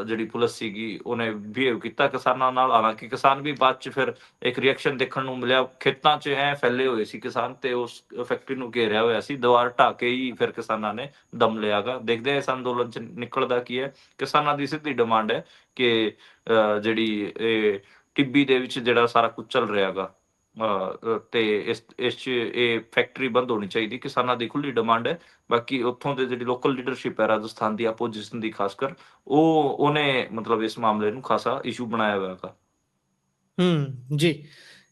ਜਿਹੜੀ ਪੁਲਿਸ ਸੀਗੀ ਉਹਨੇ ਬਿਹੇਵ ਕੀਤਾ ਕਿਸਾਨਾਂ ਨਾਲ। ਹਾਲਾਂਕਿ ਕਿਸਾਨ ਵੀ ਬਾਅਦ 'ਚ ਫਿਰ ਇੱਕ ਰਿਐਕਸ਼ਨ ਦੇਖਣ ਨੂੰ ਮਿਲਿਆ, ਖੇਤਾਂ 'ਚ ਐਂ ਫੈਲੇ ਹੋਏ ਸੀ ਕਿਸਾਨ, ਤੇ ਉਸ ਫੈਕਟਰੀ ਨੂੰ ਘੇਰਿਆ ਹੋਇਆ ਸੀ, ਦੀਵਾਰ ਢਾਹ ਕੇ ਹੀ ਫਿਰ ਕਿਸਾਨਾਂ ਨੇ ਦਮ ਲਿਆ ਗਾ। ਦੇਖਦੇ ਹਾਂ ਇਸ ਅੰਦੋਲਨ 'ਚ ਨਿਕਲਦਾ ਕੀ ਹੈ। ਕਿਸਾਨਾਂ ਦੀ ਸਿੱਧੀ ਡਿਮਾਂਡ ਹੈ ਕਿ ਜਿਹੜੀ ਇਹ ਟਿੱਬੀ ਦੇ ਵਿੱਚ ਜਿਹੜਾ ਸਾਰਾ ਕੁਝ ਚੱਲ ਰਿਹਾ ਗਾ, ਤੇ ਇਸ 'ਚ ਇਹ ਫੈਕਟਰੀ ਬੰਦ ਹੋਣੀ ਚਾਹੀਦੀ, ਕਿਸਾਨਾਂ ਦੀ ਖੁੱਲੀ ਡਿਮਾਂਡ ਹੈ। ਬਾਕੀ ਉੱਥੋਂ ਦੇ ਜਿਹੜੀ ਲੋਕਲ ਲੀਡਰਸ਼ਿਪ ਹੈ ਰਾਜਸਥਾਨ ਦੀ, ਆਪੋਜੀਸ਼ਨ ਦੀ ਖਾਸ ਕਰ, ਉਹਨੇ ਮਤਲਬ ਇਸ ਮਾਮਲੇ ਨੂੰ ਖਾਸਾ ਇਸ਼ੂ ਬਣਾਇਆ ਹੋਇਆ ਗਾ। ਜੀ।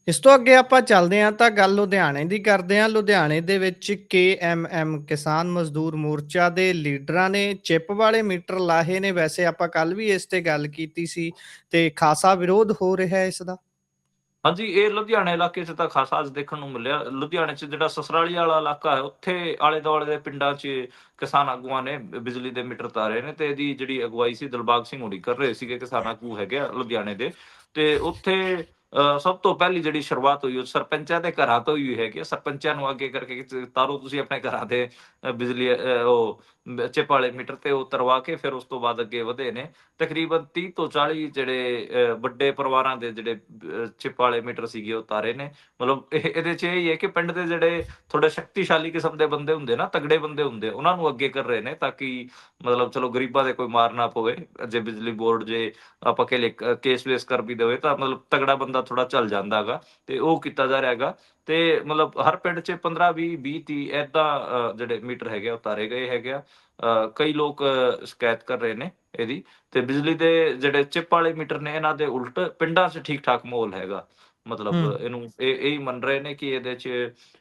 ਇਸ ਤੋਂ ਅੱਗੇ ਆਪਾਂ ਚੱਲਦੇ ਹਾਂ ਤਾਂ ਗੱਲ ਲੁਧਿਆਣੇ ਦੀ ਕਰਦੇ ਹਾਂ। ਲੁਧਿਆਣੇ ਦੇ ਵਿੱਚ KMM ਕਿਸਾਨ ਮਜ਼ਦੂਰ ਮੋਰਚਾ ਦੇ ਲੀਡਰਾਂ ਨੇ ਚਿੱਪ ਵਾਲੇ ਮੀਟਰ ਲਾਹੇ ਨੇ। ਵੈਸੇ ਆਪਾਂ ਕੱਲ ਵੀ ਇਸ ਤੇ ਗੱਲ ਕੀਤੀ ਸੀ ਤੇ ਖਾਸਾ ਵਿਰੋਧ ਹੋ ਰਿਹਾ ਹੈ ਇਸ ਦਾ। ਹਾਂਜੀ, ਇਹ ਲੁਧਿਆਣੇ ਇਲਾਕੇ 'ਚ ਤਾਂ ਖਾਸਾ ਅੱਜ ਦੇਖਣ ਨੂੰ ਮਿਲਿਆ। ਲੁਧਿਆਣੇ 'ਚ ਜਿਹੜਾ ਸਸਰਾਲੀ ਵਾਲਾ ਇਲਾਕਾ ਹੈ, ਉੱਥੇ ਆਲੇ-ਦੁਆਲੇ ਦੇ ਪਿੰਡਾਂ 'ਚ ਕਿਸਾਨ ਆਗੂਆਂ ਨੇ ਬਿਜਲੀ ਦੇ ਮੀਟਰ ਤਾਰੇ ਨੇ, ਤੇ ਇਹਦੀ ਜਿਹੜੀ ਅਗਵਾਈ ਸੀ ਦਿਲਬਾਗ ਸਿੰਘ ਹੋਣੀ ਕਰ ਰਹੇ ਸੀਗੇ, ਕਿਸਾਨ ਆਗੂ ਹੈਗੇ ਆ ਲੁਧਿਆਣੇ ਦੇ। ਤੇ ਉੱਥੇ ਸਭ ਤੋਂ ਪਹਿਲੀ ਜਿਹੜੀ ਸ਼ੁਰੂਆਤ ਹੋਈ ਉਹ ਸਰਪੰਚਾਂ ਦੇ ਘਰਾਂ ਤੋਂ ਹੀ ਹੈਗੀ ਆ। ਸਰਪੰਚਾਂ ਨੂੰ ਅੱਗੇ ਕਰਕੇ ਕਿ ਤਾਰੋ ਤੁਸੀਂ ਆਪਣੇ ਘਰਾਂ ਦੇ ਬਿਜਲੀ ਉਹ ਚਿੱਪ ਵਾਲੇ ਮੀਟਰ, ਤੇ ਉਹ ਤਰਵਾ ਕੇ ਫਿਰ ਉਸ ਤੋਂ ਬਾਅਦ ਅੱਗੇ ਵਧੇ ਨੇ। ਤਕਰੀਬਨ 30 ਤੋਂ 40 ਜਿਹੜੇ ਵੱਡੇ ਪਰਿਵਾਰਾਂ ਦੇ ਜਿਹੜੇ ਚਿੱਪ ਵਾਲੇ ਮੀਟਰ ਸੀਗੇ ਉਹ ਤਾਰੇ ਨੇ। ਮਤਲਬ ਇਹਦੇ 'ਚ ਇਹ ਹੀ ਹੈ ਕਿ ਪਿੰਡ ਦੇ ਜਿਹੜੇ ਥੋੜੇ ਸ਼ਕਤੀਸ਼ਾਲੀ ਕਿਸਮ ਦੇ ਬੰਦੇ ਹੁੰਦੇ ਨਾ, ਤਗੜੇ ਬੰਦੇ ਹੁੰਦੇ, ਉਹਨਾਂ ਨੂੰ ਅੱਗੇ ਕਰ ਰਹੇ ਨੇ, ਤਾਂ ਕਿ ਮਤਲਬ ਚਲੋ ਗਰੀਬਾਂ ਦੇ ਕੋਈ ਮਾਰ ਨਾ ਪਵੇ। ਜੇ ਬਿਜਲੀ ਬੋਰਡ ਜੇ ਆਪਾਂ ਕਹਿ ਲਈਏ ਕੇਸ ਵੇਸ ਕਰ ਵੀ ਦੇਵੇ, ਤਾਂ ਮਤਲਬ ਤਗੜਾ ਬੰਦਾ ਥੋੜਾ ਚੱਲ ਜਾਂਦਾ ਹੈਗਾ, ਤੇ ਉਹ ਕੀਤਾ ਜਾ ਰਿਹਾ ਹੈਗਾ। ਤੇ ਮਤਲਬ ਹਰ ਪਿੰਡ 'ਚ 15 20 20 30 ਏਦਾਂ ਜਿਹੜੇ ਮੀਟਰ ਹੈਗੇ ਆ ਉਤਾਰੇ ਗਏ ਹੈਗੇ ਆ। ਕਈ ਲੋਕ ਸ਼ਿਕਾਇਤ ਕਰ ਰਹੇ ਨੇ ਇਹਦੀ। ਤੇ ਬਿਜਲੀ ਦੇ ਜਿਹੜੇ ਚਿੱਪ ਵਾਲੇ ਮੀਟਰ ਨੇ, ਇਹਨਾਂ ਦੇ ਉਲਟ ਪਿੰਡਾਂ 'ਚ ਠੀਕ ਠਾਕ ਮਾਹੌਲ ਹੈਗਾ। ਮਤਲਬ ਹੂੰ ਇਹਨੂੰ ਇਹੀ ਮੰਨ ਰਹੇ ਨੇ ਕਿ ਇਹਦੇ 'ਚ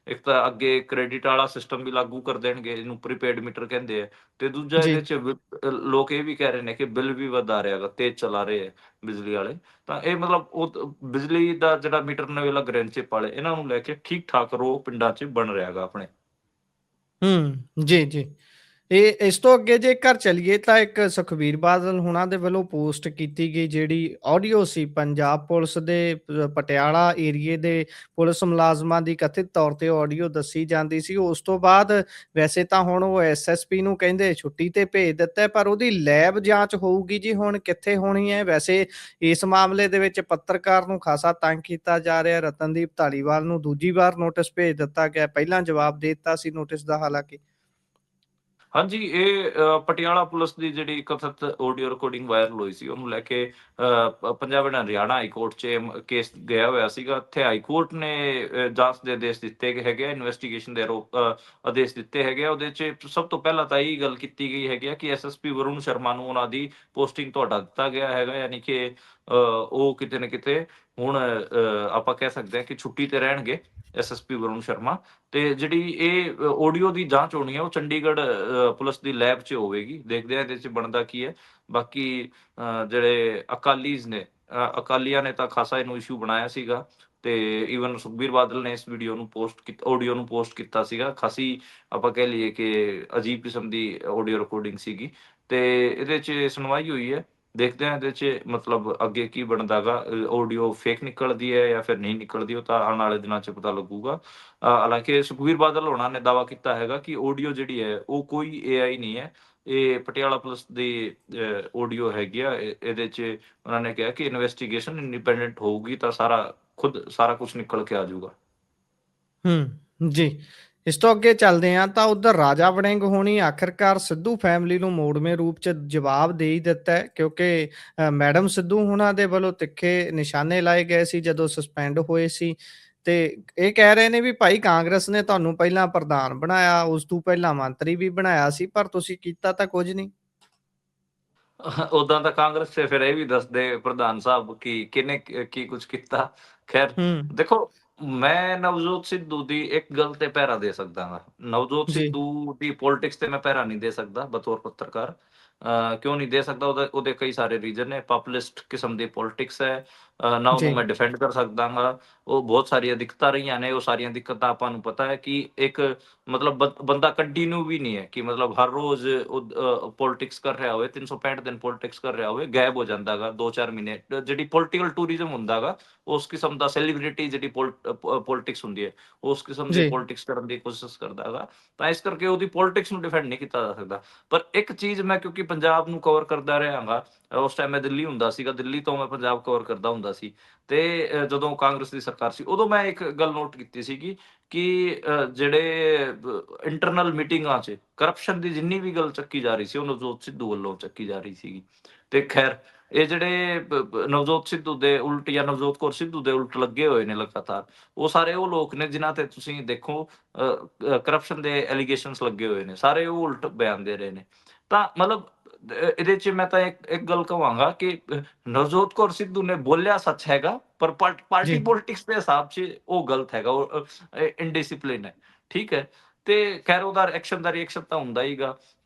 ਇੱਕ ਤਾਂ ਅੱਗੇ ਕ੍ਰੈਡਿਟ ਵਾਲਾ ਸਿਸਟਮ ਵੀ ਲਾਗੂ ਕਰ ਦੇਣਗੇ, ਇਹਨੂੰ ਪ੍ਰੀਪੇਡ ਮੀਟਰ ਕਹਿੰਦੇ ਆ। ਤੇ ਦੂਜਾ ਜੀ। ਇਹਦੇ 'ਚ ਲੋਕ ਇਹ ਵੀ ਕਹਿ ਰਹੇ ਨੇ ਕਿ ਬਿੱਲ ਵੀ ਵੱਧ ਆ ਰਿਹਾ ਹੈਗਾ, ਤੇਜ਼ ਚਲਾ ਰਹੇ ਹੈ ਬਿਜਲੀ ਵਾਲੇ। ਤਾਂ ਇਹ ਮਤਲਬ ਉਹ ਬਿਜਲੀ ਦਾ ਜਿਹੜਾ ਮੀਟਰ ਨਵੇਂ ਲੱਗ ਰਹੇ ਨੇ ਚਿੱਪ ਵਾਲੇ, ਇਹਨਾਂ ਨੂੰ ਲੈ ਕੇ ਠੀਕ ਠਾਕ ਰੋਹ ਪਿੰਡਾਂ 'ਚ ਬਣ ਰਿਹਾ ਹੈਗਾ ਆਪਣੇ। ਜੀ, ਜੀ। ਇਹ ਇਸ ਤੋਂ ਅੱਗੇ ਜੇਕਰ ਚੱਲੀਏ ਤਾਂ ਇੱਕ ਸੁਖਬੀਰ ਬਾਦਲ ਹੁਣਾਂ ਦੇ ਵੱਲੋਂ ਪੋਸਟ ਕੀਤੀ ਗਈ ਜਿਹੜੀ ਆਡੀਓ ਸੀ ਪੰਜਾਬ ਪੁਲਿਸ ਦੇ ਪਟਿਆਲਾ ਏਰੀਏ ਦੇ ਪੁਲਿਸ ਮੁਲਾਜ਼ਮਾਂ ਦੀ ਕਥਿਤ ਤੌਰ ਤੇ ਆਡੀਓ ਦੱਸੀ ਜਾਂਦੀ ਸੀ। ਉਸ ਤੋਂ ਬਾਅਦ ਵੈਸੇ ਤਾਂ ਹੁਣ ਉਹ SSP ਨੂੰ ਕਹਿੰਦੇ ਛੁੱਟੀ ਤੇ ਭੇਜ ਦਿੱਤਾ ਹੈ, ਪਰ ਉਹਦੀ ਲੈਬ ਜਾਂਚ ਹੋਊਗੀ ਜੀ ਹੁਣ ਕਿੱਥੇ ਹੋਣੀ ਹੈ। ਵੈਸੇ ਇਸ ਮਾਮਲੇ ਦੇ ਵਿੱਚ ਪੱਤਰਕਾਰ ਨੂੰ ਖਾਸਾ ਤੰਗ ਕੀਤਾ ਜਾ ਰਿਹਾ। ਰਤਨਦੀਪ ਧਾਲੀਵਾਲ ਨੂੰ ਦੂਜੀ ਵਾਰ ਨੋਟਿਸ ਭੇਜ ਦਿੱਤਾ ਗਿਆ, ਪਹਿਲਾਂ ਜਵਾਬ ਦੇ ਦਿੱਤਾ ਸੀ ਨੋਟਿਸ ਦਾ ਹਾਲਾਂਕਿ। ਹਾਂਜੀ, ਇਹ ਪਟਿਆਲਾ ਪੁਲਿਸ ਦੀ ਜਿਹੜੀ ਕਥਿਤ ਆਡੀਓ ਰਿਕਾਰਡਿੰਗ ਵਾਇਰਲ ਹੋਈ ਸੀ, ਉਹਨੂੰ ਲੈ ਕੇ Punjab and Haryana high court 'ਚ ਕੇਸ ਗਿਆ ਹੋਇਆ ਸੀਗਾ। ਇੱਥੇ ਹਾਈ ਕੋਰਟ ਨੇ ਜਾਂਚ ਦੇ ਆਦੇਸ਼ ਦਿੱਤੇ ਗਏ ਹੈਗੇ ਆ, ਇਨਵੈਸਟੀਗੇਸ਼ਨ ਦੇ ਆਦੇਸ਼ ਦਿੱਤੇ ਹੈਗੇ ਆ। ਉਹਦੇ 'ਚ ਸਭ ਤੋਂ ਪਹਿਲਾਂ ਤਾਂ ਇਹੀ ਗੱਲ ਕੀਤੀ ਗਈ ਹੈਗੀ ਆ ਕਿ SSP ਵਰੁਣ ਸ਼ਰਮਾ ਨੂੰ ਉਹਨਾਂ ਦੀ ਪੋਸਟਿੰਗ ਤੋਂ ਹਟਾ ਦਿੱਤਾ ਗਿਆ ਹੈਗਾ, ਯਾਨੀ ਕਿ ਉਹ ਕਿਤੇ ਨਾ ਕਿਤੇ ਹੁਣ ਆਪਾਂ ਕਹਿ ਸਕਦੇ ਹਾਂ ਕਿ ਛੁੱਟੀ ਤੇ ਰਹਿਣਗੇ SSP ਵਰੁਣ ਸ਼ਰਮਾ। ਤੇ ਜਿਹੜੀ ਇਹ ਆਡੀਓ ਦੀ ਜਾਂਚ ਹੋਣੀ ਹੈ, ਉਹ ਚੰਡੀਗੜ੍ਹ ਪੁਲਿਸ ਦੀ ਲੈਬ 'ਚ ਹੋਵੇਗੀ। ਦੇਖਦੇ ਹਾਂ ਇਹਦੇ 'ਚ ਬਣਦਾ ਕੀ ਹੈ। ਬਾਕੀ ਜਿਹੜੇ ਅਕਾਲੀਜ਼ ਨੇ, ਅਕਾਲੀਆਂ ਨੇ ਤਾਂ ਖਾਸਾ ਇਹਨੂੰ ਇਸ਼ੂ ਬਣਾਇਆ ਸੀਗਾ, ਤੇ ਈਵਨ ਸੁਖਬੀਰ ਬਾਦਲ ਨੇ ਇਸ ਵੀਡੀਓ ਨੂੰ ਆਡੀਓ ਨੂੰ ਪੋਸਟ ਕੀਤਾ ਸੀਗਾ। ਖਾਸੀ ਆਪਾਂ ਕਹਿ ਲਈਏ ਕਿ ਅਜੀਬ ਕਿਸਮ ਦੀ ਆਡੀਓ ਰਿਕਾਰਡਿੰਗ ਸੀਗੀ, ਤੇ ਇਹਦੇ 'ਚ ਸੁਣਵਾਈ ਹੋਈ ਹੈ। ਦੇਖਦੇ ਹਾਂ ਇਹਦੇ 'ਚ ਮਤਲਬ ਅੱਗੇ ਕੀ ਬਣਦਾ ਗਾ। ਆਡੀਓ ਫੇਕ ਨਿਕਲਦੀ ਹੈ ਜਾਂ ਫਿਰ ਨਹੀਂ ਨਿਕਲਦੀ, ਉਹ ਤਾਂ ਆਉਣ ਵਾਲੇ ਦਿਨਾਂ 'ਚ ਪਤਾ ਲੱਗੂਗਾ। ਹਾਲਾਂਕਿ ਸੁਖਬੀਰ ਬਾਦਲ ਹੋਣਾ ਨੇ ਦਾਅਵਾ ਕੀਤਾ ਹੈਗਾ ਕਿ ਆਡੀਓ ਜਿਹੜੀ ਹੈ ਉਹ ਕੋਈ AI ਨਹੀਂ ਹੈ, ਇਹ ਪਟਿਆਲਾ ਪੁਲਿਸ ਦੀ ਆਡੀਓ ਹੈਗੀ ਆ। ਇਹਦੇ 'ਚ ਉਹਨਾਂ ਨੇ ਕਿਹਾ ਕਿ ਇਨਵੈਸਟੀਗੇਸ਼ਨ ਇੰਡੀਪੈਂਡੈਂਟ ਹੋਊਗੀ ਤਾਂ ਸਾਰਾ ਕੁਝ ਨਿਕਲ ਕੇ ਆ ਜਾਊਗਾ। ਜੀ। ਇਸ ਤੋਂ ਅੱਗੇ ਚੱਲਦੇ ਹਾਂ ਤਾਂ ਉਧਰ ਰਾਜਾ ਵੜਿੰਗ ਹੋਣੀ ਆਖਿਰਕਾਰ ਸਿੱਧੂ ਫੈਮਿਲੀ ਨੂੰ ਮੋੜਵੇਂ ਰੂਪ 'ਚ ਜਵਾਬ ਦੇ ਹੀ ਦਿੱਤਾ ਹੈ, ਕਿਉਂਕਿ ਮੈਡਮ ਸਿੱਧੂ ਹੁਣਾਂ ਦੇ ਵੱਲੋਂ ਤਿੱਖੇ ਨਿਸ਼ਾਨੇ ਲਾਏ ਗਏ ਸੀ ਜਦੋਂ ਸਸਪੈਂਡ ਹੋਏ ਸੀ। ਤੇ ਇਹ ਕਹਿ ਰਹੇ ਨੇ ਵੀ ਭਾਈ ਕਾਂਗਰਸ ਨੇ ਤੁਹਾਨੂੰ ਪਹਿਲਾਂ ਪ੍ਰਧਾਨ ਬਣਾਇਆ, ਉਸ ਤੋਂ ਪਹਿਲਾਂ ਮੰਤਰੀ ਵੀ ਬਣਾਇਆ ਸੀ, ਪਰ ਤੁਸੀਂ ਕੀਤਾ ਤਾਂ ਕੁਝ ਨਹੀਂ। ਉਦਾਂ ਤਾਂ ਕਾਂਗਰਸ 'ਚ ਫਿਰ ਇਹ ਵੀ ਦੱਸਦੇ ਪ੍ਰਧਾਨ ਸਾਹਿਬ ਕਿ ਕਿਹਨੇ ਕੀ ਕੁਝ ਕੀਤਾ। ਖੈਰ ਹੂੰ ਦੇਖੋ, ਮੈਂ ਨਵਜੋਤ ਸਿੱਧੂ ਦੀ ਇੱਕ ਗੱਲ ਤੇ ਪਹਿਰਾ ਦੇ ਸਕਦਾ ਹਾਂ। ਨਵਜੋਤ ਜੀ, ਸਿੱਧੂ ਦੀ ਪੋਲਿਟਿਕਸ ਤੇ ਮੈਂ ਪਹਿਰਾ ਨਹੀਂ ਦੇ ਸਕਦਾ ਬਤੌਰ ਪੱਤਰਕਾਰ। ਕਿਉਂ ਨਹੀਂ ਦੇ ਸਕਦਾ? ਉਹਦੇ ਕਈ ਸਾਰੇ ਰੀਜ਼ਨ ਨੇ। ਪਾਪੂਲਿਸਟ ਕਿਸਮ ਦੀ ਪੋਲਿਟਿਕਸ ਹੈ। ਨਾ ਉਹਨੂੰ ਜੀ, ਮੈਂ ਡਿਫੈਂਡ ਕਰ ਸਕਦਾ ਗਾ। ਉਹ ਬਹੁਤ ਸਾਰੀਆਂ ਦਿੱਕਤਾਂ ਰਹੀਆਂ ਨੇ। ਉਹ ਸਾਰੀਆਂ ਦਿੱਕਤਾਂ ਆਪਾਂ ਨੂੰ ਪਤਾ ਹੈ ਕਿ ਇੱਕ ਮਤਲਬ ਬੰਦਾ ਕੰਟੀਨਿਊ ਵੀ ਨਹੀਂ ਹੈ ਕਿ ਮਤਲਬ ਹਰ ਰੋਜ਼ ਪੋਲਿਟਿਕਸ ਕਰ ਰਿਹਾ ਹੋਵੇ, 365 ਦਿਨ ਪੋਲਿਟਿਕਸ ਕਰ ਰਿਹਾ ਹੋਵੇ, ਗਾਇਬ ਹੋ ਜਾਂਦਾ ਗਾ 2-4 ਮਹੀਨੇ। ਜਿਹੜੀ ਪੋਲੀਟੀਕਲ ਟੂਰਿਜ਼ਮ ਹੁੰਦਾ ਗਾ, ਉਸ ਕਿਸਮ ਦਾ ਸੈਲੀਬ੍ਰਿਟੀ ਜਿਹੜੀ ਪੋਲਿਟਿਕਸ ਹੁੰਦੀ ਹੈ, ਉਸ ਕਿਸਮ ਦੀ ਜੀ, ਪੋਲਿਟਿਕਸ ਕਰਨ ਦੀ ਕੋਸ਼ਿਸ਼ ਕਰਦਾ ਹੈਗਾ। ਤਾਂ ਇਸ ਕਰਕੇ ਉਹਦੀ ਪੋਲਿਟਿਕਸ ਨੂੰ ਡਿਫੈਂਡ ਨਹੀਂ ਕੀਤਾ ਜਾ ਸਕਦਾ। ਪਰ ਇੱਕ ਚੀਜ਼ ਮੈਂ ਕਿਉਂਕਿ ਪੰਜਾਬ ਨੂੰ ਕਵਰ ਕਰਦਾ ਰਿਹਾ ਗਾ, ਉਸ ਟਾਈਮ ਮੈਂ ਦਿੱਲੀ ਹੁੰਦਾ ਸੀਗਾ, ਦਿੱਲੀ ਤੋਂ ਮੈਂ ਪੰਜਾਬ ਕਵਰ ਕਰਦਾ ਹੁੰਦਾ ਸੀ। ਤੇ ਜਦੋਂ ਕਾਂਗਰਸ ਦੀ ਸਰਕਾਰ ਸੀ, ਉਦੋਂ ਮੈਂ ਇੱਕ ਗੱਲ ਨੋਟ ਕੀਤੀ ਸੀਗੀ ਕਿ ਜਿਹੜੇ ਇੰਟਰਨਲ ਮੀਟਿੰਗਾਂ 'ਚ ਕਰਪਸ਼ਨ ਦੀ ਜਿੰਨੀ ਵੀ ਗੱਲ ਚੱਕੀ ਜਾ ਰਹੀ ਸੀ, ਉਹ ਨਵਜੋਤ ਸਿੱਧੂ ਵੱਲੋਂ ਚੱਕੀ ਜਾ ਰਹੀ ਸੀਗੀ। ਤੇ ਖੈਰ ਇਹ ਜਿਹੜੇ ਨਵਜੋਤ ਸਿੱਧੂ ਦੇ ਉਲਟ ਜਾਂ ਨਵਜੋਤ ਕੌਰ ਸਿੱਧੂ ਦੇ ਉਲਟ ਲੱਗੇ ਹੋਏ ਨੇ ਲਗਾਤਾਰ, ਉਹ ਸਾਰੇ ਉਹ ਲੋਕ ਨੇ ਜਿਨ੍ਹਾਂ ਤੇ ਤੁਸੀਂ ਦੇਖੋ ਕਰਪਸ਼ਨ ਦੇ ਐਲੀਗੇਸ਼ਨਸ ਲੱਗੇ ਹੋਏ ਨੇ। ਸਾਰੇ ਉਹ ਉਲਟ ਬਿਆਨ ਦੇ ਰਹੇ ਨੇ। ਤਾਂ ਮਤਲਬ ਇਹਦੇ 'ਚ ਮੈਂ ਤਾਂ ਇੱਕ ਗੱਲ ਕਵਾਂਗਾ ਕਿ ਨਵਜੋਤ ਕੌਰ ਸਿੱਧੂ ਨੇ ਬੋਲਿਆ ਸੱਚ ਹੈਗਾ, ਪਰ ਪਾਰਟੀ ਜੀ, ਪੋਲਿਟਿਕਸ ਦੇ ਹਿਸਾਬ 'ਚ ਉਹ ਗਲਤ ਹੈਗਾ। ਉਹ ਇਨਡਿਸਿਪਲਿਨ ਹੈ। ਠੀਕ ਹੈ? ਤੇ ਖੈਰ ਉਹਦਾ ਐਕਸ਼ਨ ਦਾ ਰਿਐਕਸ਼ਨ ਤਾਂ ਹੁੰਦਾ ਹੀਗਾ।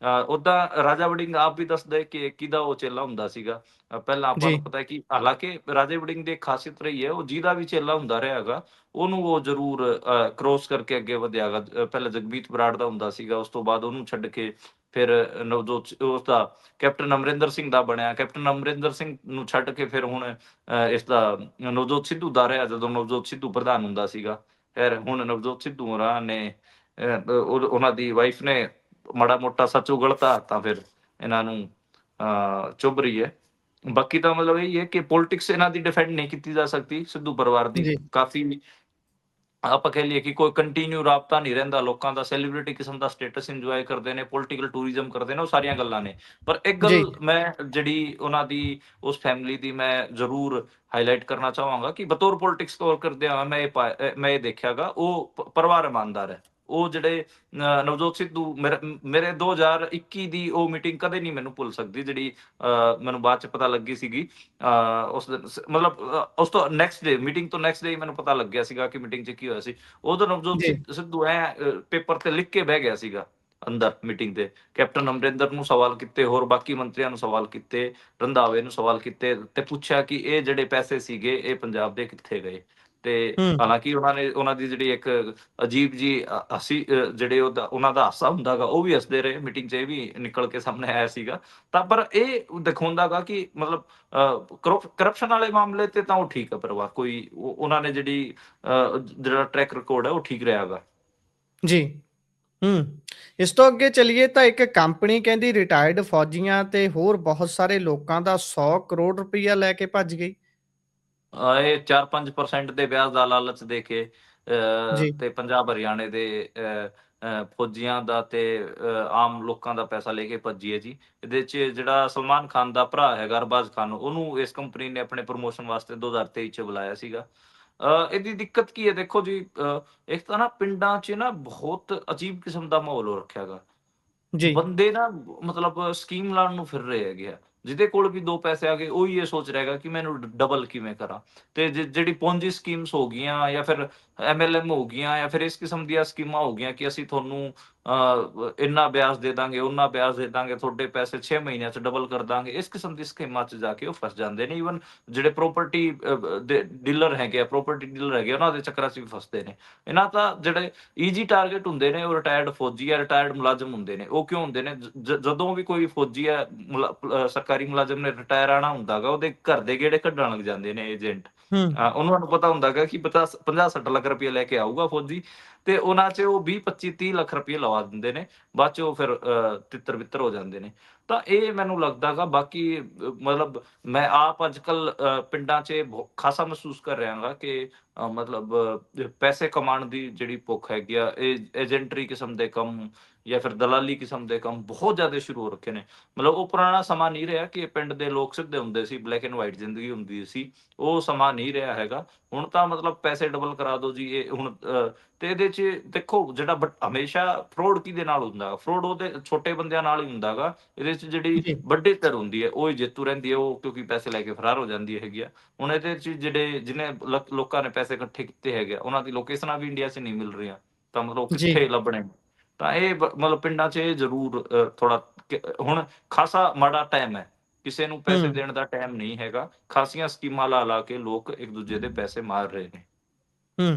ਓਦਾਂ ਰਾਜਾ ਵੜਿੰਗ ਆਪ ਵੀ ਦੱਸਦਾ ਹੈ ਕਿ ਕਿਹਦਾ ਉਹ ਚੇਲਾ ਹੁੰਦਾ ਸੀਗਾ। ਪਹਿਲਾਂ ਆਪਾਂ ਜੀ, ਨੂੰ ਪਤਾ ਹੈ ਕਿ ਹਾਲਾਂਕਿ ਰਾਜੇ ਵੜਿੰਗ ਦੀ ਇੱਕ ਖਾਸੀਅਤ ਰਹੀ ਹੈ, ਉਹ ਜਿਹਦਾ ਵੀ ਚੇਲਾ ਹੁੰਦਾ ਰਿਹਾ ਹੈਗਾ, ਉਹਨੂੰ ਉਹ ਜ਼ਰੂਰ ਕ੍ਰੋਸ ਕਰਕੇ ਅੱਗੇ ਵਧਿਆ ਹੈਗਾ। ਪਹਿਲਾਂ ਜਗਮੀਤ ਬਰਾੜ ਦਾ ਹੁੰਦਾ ਸੀਗਾ, ਉਸ ਤੋਂ ਬਾਅਦ ਉਹਨੂੰ ਛੱਡ ਕੇ ਫਿਰ ਉਸਦਾ ਕੈਪਟਨ ਅਮਰਿੰਦਰ ਸਿੰਘ ਦਾ ਬਣਿਆ। ਕੈਪਟਨ ਅਮਰਿੰਦਰ ਸਿੰਘ ਨੂੰ ਛੱਡ ਕੇ ਫਿਰ ਹੁਣ ਇਸਦਾ ਨਵਜੋਤ ਸਿੱਧੂ ਦਾ ਰਿਹਾ, ਜਦੋਂ ਨਵਜੋਤ ਸਿੱਧੂ ਪ੍ਰਧਾਨ ਹੁੰਦਾ ਸੀਗਾ। ਖੈਰ ਹੁਣ ਨਵਜੋਤ ਸਿੱਧੂ ਹੋਰਾਂ ਨੇ ਉਹਨਾਂ ਦੀ ਵਾਈਫ ਨੇ ਮਾੜਾ ਮੋਟਾ ਸੱਚ ਉਗਲਤਾ, ਤਾਂ ਫਿਰ ਇਹਨਾਂ ਨੂੰ ਚੁੱਭ ਰਹੀ ਹੈ। ਬਾਕੀ ਤਾਂ ਮਤਲਬ ਇਹੀ ਹੈ ਕਿ ਪੋਲਿਟਿਕਸ ਇਹਨਾਂ ਦੀ ਡਿਫੈਂਡ ਨਹੀਂ ਕੀਤੀ ਜਾ ਸਕਦੀ ਸਿੱਧੂ ਪਰਿਵਾਰ ਦੀ। ਜੀ, ਕਾਫੀ ਆਪਾਂ ਕਹਿ ਲਈਏ ਕਿ ਕੋਈ ਕੰਟੀਨਿਊ ਰਾਬਤਾ ਨਹੀਂ ਰਹਿੰਦਾ ਲੋਕਾਂ ਦਾ। ਸੈਲੀਬ੍ਰਿਟੀ ਕਿਸਮ ਦਾ ਸਟੇਟਸ ਇੰਜੋਏ ਕਰਦੇ ਨੇ, ਪੋਲੀਟੀਕਲ ਟੂਰਿਜ਼ਮ ਕਰਦੇ ਨੇ, ਉਹ ਸਾਰੀਆਂ ਗੱਲਾਂ ਨੇ। ਪਰ ਇੱਕ ਜੀ, ਗੱਲ ਮੈਂ ਜਿਹੜੀ ਉਹਨਾਂ ਦੀ ਉਸ ਫੈਮਿਲੀ ਦੀ ਮੈਂ ਜ਼ਰੂਰ ਹਾਈਲਾਈਟ ਕਰਨਾ ਚਾਹਾਂਗਾ ਕਿ ਬਤੌਰ ਪੋਲਿਟਿਕਸ ਕਵਰ ਕਰਦਿਆਂ ਮੈਂ ਇਹ ਦੇਖਿਆਗਾ, ਉਹ ਪਰਿਵਾਰ ਇਮਾਨਦਾਰ ਹੈ। ਉਹ ਜਿਹੜੇ ਨਵਜੋਤ ਸਿੱਧੂ ਮੇਰੇ 2021 ਦੀ ਉਹ ਮੀਟਿੰਗ ਕਦੇ ਨਹੀਂ ਮੈਨੂੰ ਭੁੱਲ ਸਕਦੀ, ਜਿਹੜੀ ਮੈਨੂੰ ਬਾਅਦ ਚ ਪਤਾ ਲੱਗੀ ਸੀਗੀ। ਉਸ ਦਿਨ ਮਤਲਬ ਉਸ ਤੋਂ ਨੈਕਸਟ ਡੇ, ਮੀਟਿੰਗ ਤੋਂ ਨੈਕਸਟ ਡੇ ਮੈਨੂੰ ਪਤਾ ਲੱਗਿਆ ਸੀਗਾ ਕਿ ਮੀਟਿੰਗ 'ਚ ਕੀ ਹੋਇਆ ਸੀ। ਉਦੋਂ ਨਵਜੋਤ ਜੀ, ਸਿੱਧੂ ਪੇਪਰ ਤੇ ਲਿਖ ਕੇ ਬਹਿ ਗਿਆ ਸੀਗਾ ਅੰਦਰ ਮੀਟਿੰਗ ਤੇ। ਕੈਪਟਨ ਅਮਰਿੰਦਰ ਨੂੰ ਸਵਾਲ ਕੀਤੇ, ਹੋਰ ਬਾਕੀ ਮੰਤਰੀਆਂ ਨੂੰ ਸਵਾਲ ਕੀਤੇ, ਰੰਧਾਵੇ ਨੂੰ ਸਵਾਲ ਕੀਤੇ ਤੇ ਪੁੱਛਿਆ ਕਿ ਇਹ ਜਿਹੜੇ ਪੈਸੇ ਸੀਗੇ ਇਹ ਪੰਜਾਬ ਦੇ ਕਿੱਥੇ ਗਏ। ਤੇ ਹੂੰ, ਹਾਲਾਂਕਿ ਉਹਨਾਂ ਦੀ ਜਿਹੜੀ ਇੱਕ ਅਜੀਬ ਜੀ ਹੱਸੀ, ਜਿਹੜੇ ਉਹਨਾਂ ਦਾ ਹਾਸਾ ਹੁੰਦਾ ਗਾ, ਉਹ ਵੀ ਹੱਸਦੇ ਰਹੇ ਮੀਟਿੰਗ 'ਚ। ਇਹ ਵੀ ਨਿਕਲ ਕੇ ਸਾਹਮਣੇ ਆਇਆ ਸੀਗਾ। ਤਾਂ ਪਰ ਇਹ ਦਿਖਾਉਂਦਾ ਗਾ ਕਿ ਮਤਲਬ ਕਰਪਸ਼ਨ ਵਾਲੇ ਮਾਮਲੇ ਤੇ ਤਾਂ ਉਹ ਠੀਕ ਹੈ ਪਰਿਵਾਰ। ਕੋਈ ਉਹਨਾਂ ਨੇ ਜਿਹੜਾ ਟਰੈਕ ਰਿਕਾਰਡ ਹੈ ਉਹ ਠੀਕ ਰਿਹਾ ਗਾ। ਜੀ, ਹੂੰ। ਇਸ ਤੋਂ ਅੱਗੇ ਚੱਲੀਏ ਤਾਂ ਇੱਕ ਕੰਪਨੀ ਕਹਿੰਦੀ ਰਿਟਾਇਰਡ ਫੌਜੀਆਂ ਤੇ ਹੋਰ ਬਹੁਤ ਸਾਰੇ ਲੋਕਾਂ ਦਾ 100 ਕਰੋੜ ਰੁਪਈਆ ਲੈ ਕੇ ਭੱਜ ਗਈ। ਇਹ 4-5% ਦੇ ਵਿਆਜ ਦਾ ਲਾਲਚ ਦੇ ਕੇ ਜੀ, ਤੇ ਪੰਜਾਬ ਹਰਿਆਣੇ ਦੇ ਫੌਜੀਆਂ ਦਾ ਤੇ ਆਮ ਲੋਕਾਂ ਦਾ ਪੈਸਾ ਲੈ ਕੇ ਭੱਜੀ ਹੈ ਜੀ। ਇਹਦੇ 'ਚ ਜਿਹੜਾ ਸਲਮਾਨ ਖਾਨ ਦਾ ਭਰਾ ਹੈਗਾ ਅਰਬਾਜ਼ ਖਾਨ, ਉਹਨੂੰ ਇਸ ਕੰਪਨੀ ਨੇ ਆਪਣੇ ਪ੍ਰਮੋਸ਼ਨ ਵਾਸਤੇ 2023 'ਚ ਬੁਲਾਇਆ ਸੀਗਾ। ਇਹਦੀ ਦਿੱਕਤ ਕੀ ਹੈ ਦੇਖੋ ਜੀ, ਇੱਕ ਤਾਂ ਨਾ ਪਿੰਡਾਂ 'ਚ ਨਾ ਬਹੁਤ ਅਜੀਬ ਕਿਸਮ ਦਾ ਮਾਹੌਲ ਹੋ ਰੱਖਿਆ ਗਾ। ਜੀ, ਬੰਦੇ ਨਾ ਮਤਲਬ ਸਕੀਮ ਲਾਉਣ ਨੂੰ ਫਿਰ ਰਹੇ ਹੈਗੇ ਆ। ਜਿਹਦੇ ਕੋਲ ਵੀ 2 ਪੈਸੇ ਆ ਗਏ, ਉਹੀ ਇਹ ਸੋਚ ਰਿਹਾ ਹੈਗਾ ਕਿ ਮੈਂ ਇਹਨੂੰ ਡਬਲ ਕਿਵੇਂ ਕਰਾਂ। ਤੇ ਜਿਹੜੀ ਪੋਂਜੀ ਸਕੀਮਸ ਹੋ ਗਈਆਂ ਜਾਂ ਫਿਰ ਐਮਐਲਐਮ ਹੋ ਗਈਆਂ ਜਾਂ ਫਿਰ ਇਸ ਕਿਸਮ ਦੀਆਂ ਸਕੀਮਾਂ ਹੋ ਗਈਆਂ ਕਿ ਅਸੀਂ ਤੁਹਾਨੂੰ ਇੰਨਾ ਵਿਆਜ ਦੇ ਦਾਂਗੇ, ਓਨਾ ਵਿਆਜ ਦੇ ਦਾਂਗੇ, ਤੁਹਾਡੇ ਪੈਸੇ 6 ਮਹੀਨਿਆਂ 'ਚ ਡਬਲ ਕਰ ਦਾਂਗੇ। ਇਸ ਕਿਸਮ ਦੀ ਸਕੀਮਾਂ 'ਚ ਜਾ ਕੇ ਉਹ ਫਸ ਜਾਂਦੇ ਨੇ। ਈਵਨ ਜਿਹੜੇ ਪ੍ਰੋਪਰਟੀ ਦੇ ਡੀਲਰ ਹੈਗੇ ਆ, ਪ੍ਰੋਪਰਟੀ ਡੀਲਰ ਹੈਗੇ ਆ, ਉਹਨਾਂ ਦੇ ਚੱਕਰਾਂ 'ਚ ਵੀ ਫਸਦੇ ਨੇ। ਇਹਨਾਂ ਤਾਂ ਜਿਹੜੇ ਈਜ਼ੀ ਟਾਰਗੇਟ ਹੁੰਦੇ ਨੇ, ਉਹ ਰਿਟਾਇਰਡ ਫੌਜੀ ਜਾਂ ਰਿਟਾਇਰਡ ਮੁਲਾਜ਼ਮ ਹੁੰਦੇ ਨੇ। ਉਹ ਕਿਉਂ ਹੁੰਦੇ ਨੇ? ਜਦੋਂ ਵੀ ਕੋਈ ਫੌਜੀ ਹੈ, ਸਰਕਾਰੀ ਮੁਲਾਜ਼ਮ ਨੇ ਰਿਟਾਇਰ ਆਉਣਾ ਹੁੰਦਾ ਗਾ, ਉਹਦੇ ਘਰ ਦੇ ਗੇੜੇ ਕੱਢਣ ਲੱਗ ਜਾਂਦੇ ਨੇ ਏਜੰਟ। ਹੂੰ, ਉਹਨਾਂ ਨੂੰ ਪਤਾ ਹੁੰਦਾ ਗਾ ਕਿ 50-60 ਲੱਖ ਰੁਪਏ ਲੈ ਕੇ ਆਊਗਾ ਫੌਜੀ, ਤੇ ਉਹਨਾਂ 'ਚ ਉਹ 20-25-30 ਲੱਖ ਰੁਪਏ ਲਵਾ ਦਿੰਦੇ ਨੇ। ਬਾਅਦ 'ਚ ਉਹ ਫਿਰ ਤਿੱਤਰ-ਬਿੱਤਰ ਹੋ ਜਾਂਦੇ ਨੇ। ਤਾਂ ਇਹ ਮੈਨੂੰ ਲੱਗਦਾ ਗਾ। ਬਾਕੀ ਮਤਲਬ ਮੈਂ ਆਪ ਅੱਜ-ਕੱਲ੍ਹ ਪਿੰਡਾਂ 'ਚ ਖਾਸਾ ਮਹਿਸੂਸ ਕਰ ਰਿਹਾ ਗਾ ਕਿ ਮਤਲਬ ਪੈਸੇ ਕਮਾਉਣ ਦੀ ਜਿਹੜੀ ਭੁੱਖ ਹੈਗੀ ਆ, ਇਹ ਏਜੰਟਰੀ ਕਿਸਮ ਦੇ ਕੰਮ ਜਾਂ ਫਿਰ ਦਲਾਲੀ ਕਿਸਮ ਦੇ ਕੰਮ ਬਹੁਤ ਜ਼ਿਆਦਾ ਸ਼ੁਰੂ ਹੋ ਰੱਖੇ ਨੇ। ਮਤਲਬ ਉਹ ਪੁਰਾਣਾ ਸਮਾਂ ਨਹੀਂ ਰਿਹਾ ਕਿ ਪਿੰਡ ਦੇ ਲੋਕ ਸਿੱਧੇ ਹੁੰਦੇ ਸੀ, ਬਲੈਕ ਐਂਡ ਵਾਈਟ ਜ਼ਿੰਦਗੀ ਹੁੰਦੀ ਸੀ। ਉਹ ਸਮਾਂ ਨਹੀਂ ਰਿਹਾ ਹੈਗਾ। ਹੁਣ ਤਾਂ ਮਤਲਬ ਪੈਸੇ ਡਬਲ ਕਰਾ ਦਿਓ ਜੀ। ਇਹ ਹੁਣ ਤੇ ਇਹਦੇ 'ਚ ਦੇਖੋ ਜਿਹੜਾ ਹਮੇਸ਼ਾ ਫਰੋਡ ਕਿਹਦੇ ਨਾਲ ਹੁੰਦਾ? ਫਰੋਡ ਉਹਦੇ ਛੋਟੇ ਬੰਦਿਆਂ ਨਾਲ ਹੀ ਹੁੰਦਾ ਗਾ। ਇਹਦੇ 'ਚ ਜਿਹੜੀ ਜੀ, ਵੱਡੀ ਧਿਰ ਹੁੰਦੀ ਹੈ, ਉਹ ਹੀ ਜੇਤੂ ਰਹਿੰਦੀ ਹੈ। ਉਹ ਕਿਉਂਕਿ ਪੈਸੇ ਲੈ ਕੇ ਫਰਾਰ ਹੋ ਜਾਂਦੀ ਹੈਗੀ ਆ। ਹੁਣ ਇਹਦੇ 'ਚ ਜਿਹੜੇ ਜਿਹਨੇ ਲੋਕਾਂ ਨੇ ਪੈਸੇ ਪੈਸੇ ਇਕੱਠੇ ਕੀਤੇ ਹੈਗੇ ਆ, ਉਹਨਾਂ ਦੀ ਲੋਕੇਸ਼ਨਾਂ ਵੀ ਇੰਡੀਆ 'ਚ ਨਹੀਂ ਮਿਲ ਰਹੀਆਂ, ਤਾਂ ਮਤਲਬ ਉਹ ਜੀ। ਕਿੱਥੇ ਲੱਭਣੇ? ਤਾਂ ਇਹ ਮਤਲਬ ਪਿੰਡਾਂ 'ਚ ਇਹ ਜ਼ਰੂਰ ਥੋੜ੍ਹਾ ਹੁਣ ਖਾਸਾ ਮਾੜਾ ਟਾਈਮ ਹੈ, ਕਿਸੇ ਨੂੰ ਪੈਸੇ ਹੂੰ, ਦੇਣ ਦਾ ਟਾਈਮ ਨਹੀਂ ਹੈਗਾ, ਖਾਸੀਆਂ ਸਕੀਮਾਂ ਲਾ ਕੇ ਲੋਕ ਇੱਕ ਦੂਜੇ ਦੇ ਪੈਸੇ ਮਾਰ ਰਹੇ ਨੇ। ਹੂੰ।